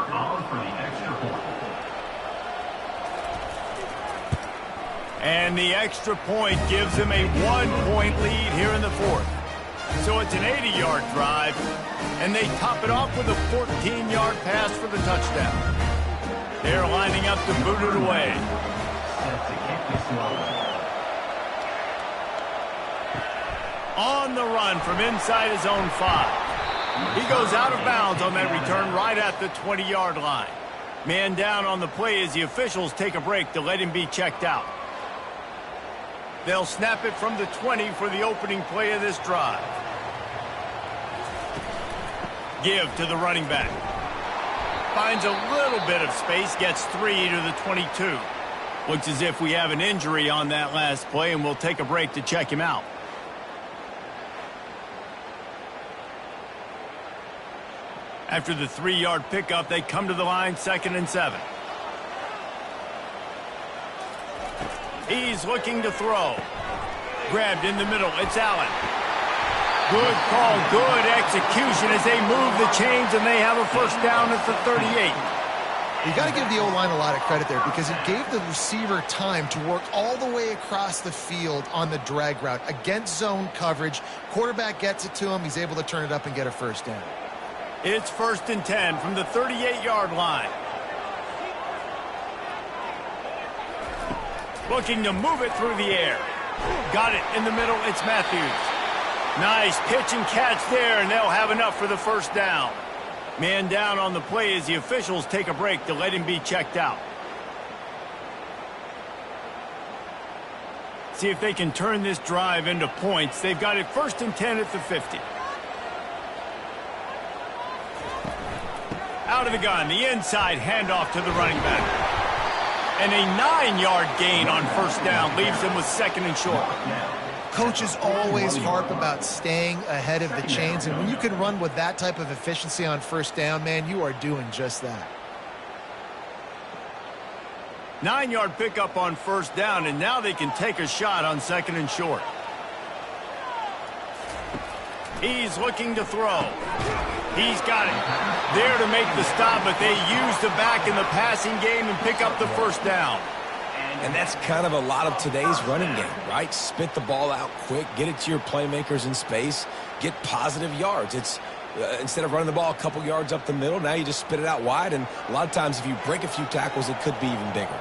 And the extra point gives them a 1-point lead here in the 4th. So it's an 80-yard drive, and they top it off with a 14-yard pass for the touchdown. They're lining up to boot it away. On the run from inside his own 5. He goes out of bounds on that return right at the 20-yard line. Man down on the play as the officials take a break to let him be checked out. They'll snap it from the 20 for the opening play of this drive. Give to the running back. Finds a little bit of space, gets 3 to the 22. Looks as if we have an injury on that last play, and we'll take a break to check him out. After the 3-yard pickup, they come to the line, 2nd and 7. He's looking to throw. Grabbed in the middle. It's Allen. Good call, good execution as they move the chains, and they have a first down at the 38. You got to give the O-line a lot of credit there because it gave the receiver time to work all the way across the field on the drag route against zone coverage. Quarterback gets it to him. He's able to turn it up and get a first down. It's 1st and 10 from the 38-yard line. Looking to move it through the air. Got it in the middle. It's Matthews. Nice pitch and catch there, and they'll have enough for the first down. Man down on the play as the officials take a break to let him be checked out. See if they can turn this drive into points. They've got it 1st and 10 at the 50. Out of the gun, the inside handoff to the running back. And a 9-yard gain on first down leaves them with 2nd and short. Coaches always harp about staying ahead of the chains, and when you can run with that type of efficiency on first down, man, you are doing just that. 9-yard pickup on first down, and now they can take a shot on 2nd and short. He's looking to throw. He's got it. There to make the stop, but they use the back in the passing game and pick up the first down. And that's kind of a lot of today's running game, right? Spit the ball out quick, get it to your playmakers in space, get positive yards. It's instead of running the ball a couple yards up the middle, now you just spit it out wide, and a lot of times if you break a few tackles, it could be even bigger.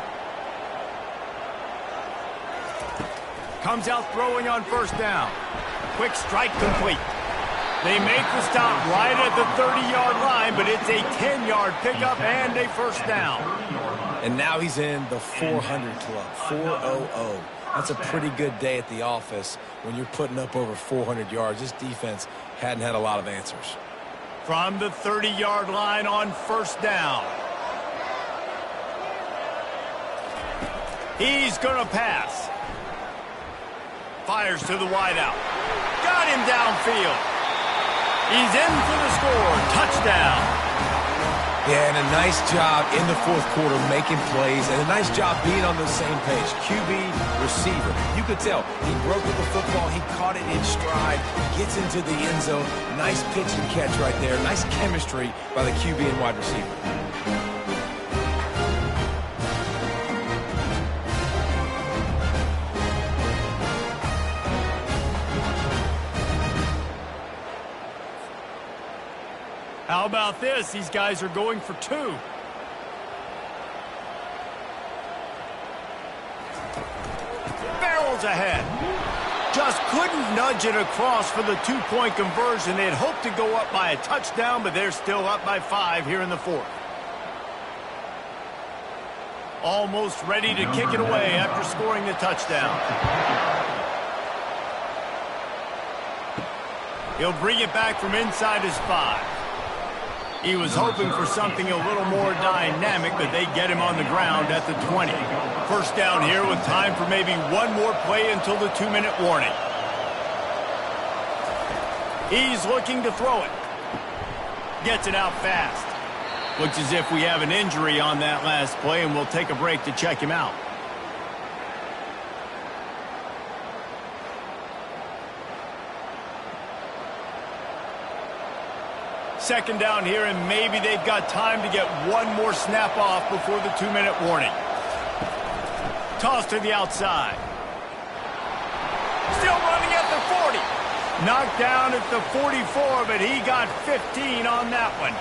Comes out throwing on first down. Quick strike complete. They make the stop right at the 30-yard line, but it's a 10-yard pickup and a first down. And now he's in the 400 club, 400. That's a pretty good day at the office when you're putting up over 400 yards. This defense hadn't had a lot of answers. From the 30-yard line on first down. He's going to pass. Fires to the wideout. Got him downfield. He's in for the score. Touchdown. Yeah, and a nice job in the fourth quarter making plays, and a nice job being on the same page. QB, receiver. You could tell he broke with the football. He caught it in stride. Gets into the end zone. Nice pitch and catch right there. Nice chemistry by the QB and wide receiver. How about this? These guys are going for 2. Barrels ahead. Just couldn't nudge it across for the 2-point conversion. They'd hoped to go up by a touchdown, but they're still up by 5 here in the 4th. Almost ready to kick it away after scoring the touchdown. He'll bring it back from inside his 5. He was hoping for something a little more dynamic, but they get him on the ground at the 20. First down here with time for maybe one more play until the 2-minute warning. He's looking to throw it. Gets it out fast. Looks as if we have an injury on that last play, and we'll take a break to check him out. Second down here, and maybe they've got time to get one more snap off before the 2-minute warning. Toss to the outside. Still running at the 40. Knocked down at the 44, but he got 15 on that one.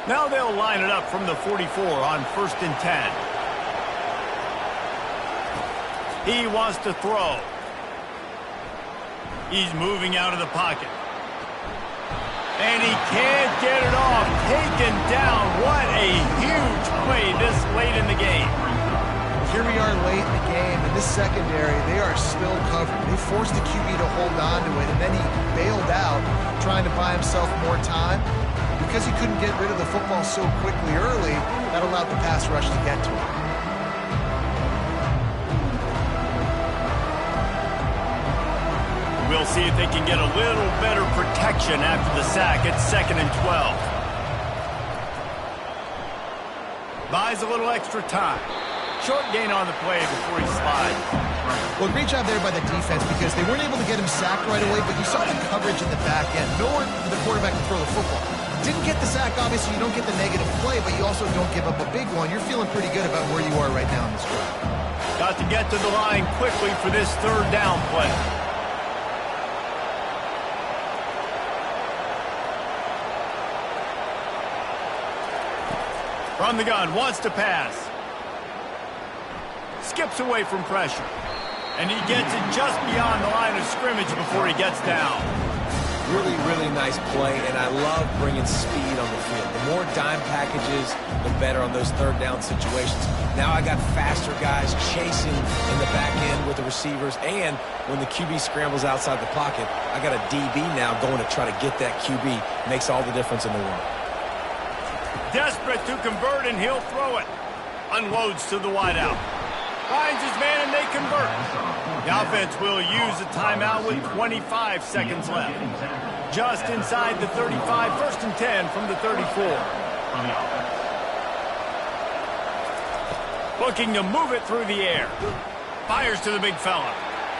Now they'll line it up from the 44 on 1st and 10. He wants to throw. He's moving out of the pocket. And he can't get it off. Taken down. What a huge play this late in the game. Here we are late in the game. In this secondary, they are still covered. They forced the QB to hold on to it, and then he bailed out, trying to buy himself more time. Because he couldn't get rid of the football so quickly early, that allowed the pass rush to get to him. We'll see if they can get a little better protection after the sack at 2nd and 12. Buys a little extra time. Short gain on the play before he slides. Well, great job there by the defense because they weren't able to get him sacked right away, but you saw the coverage in the back end. Nowhere for the quarterback to throw the football. Didn't get the sack, obviously you don't get the negative play, but you also don't give up a big one. You're feeling pretty good about where you are right now in this drive. Got to get to the line quickly for this third down play. From the gun, wants to pass. Skips away from pressure. And he gets it just beyond the line of scrimmage before he gets down. Really, really nice play, and I love bringing speed on the field. The more dime packages, the better on those third down situations. Now I got faster guys chasing in the back end with the receivers, and when the QB scrambles outside the pocket, I got a DB now going to try to get that QB. Makes all the difference in the world. Desperate to convert, and he'll throw it. Unloads to the wideout. Finds his man, and they convert. The offense will use a timeout with 25 seconds left. Just inside the 35, 1st and 10 from the 34. Looking to move it through the air. Fires to the big fella.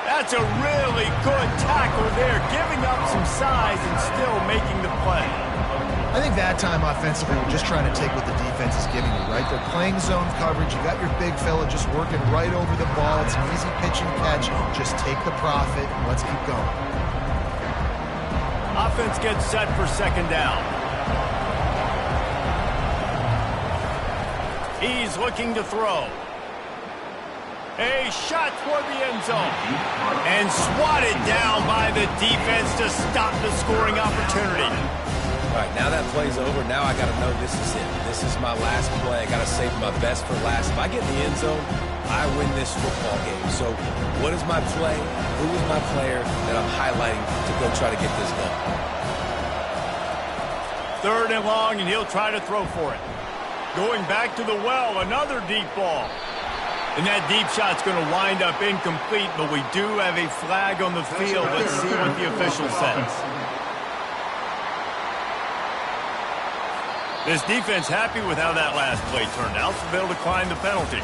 That's a really good tackle there, giving up some size and still making the play. I think that time offensively, we're just trying to take what the defense is giving you, right? They're playing zone coverage. You got your big fella just working right over the ball. It's an easy pitch and catch. Just take the profit and let's keep going. Offense gets set for second down. He's looking to throw. A shot toward the end zone. And swatted down by the defense to stop the scoring opportunity. All right, now that play's over. Now I got to know this is it. This is my last play. I got to save my best for last. If I get in the end zone, I win this football game. So what is my play? Who is my player that I'm highlighting to go try to get this done? 3rd and long, and he'll try to throw for it. Going back to the well, another deep ball. And that deep shot's going to wind up incomplete, but we do have a flag on the field. Let's see what the official says. This defense happy with how that last play turned out, so they'll decline the penalty.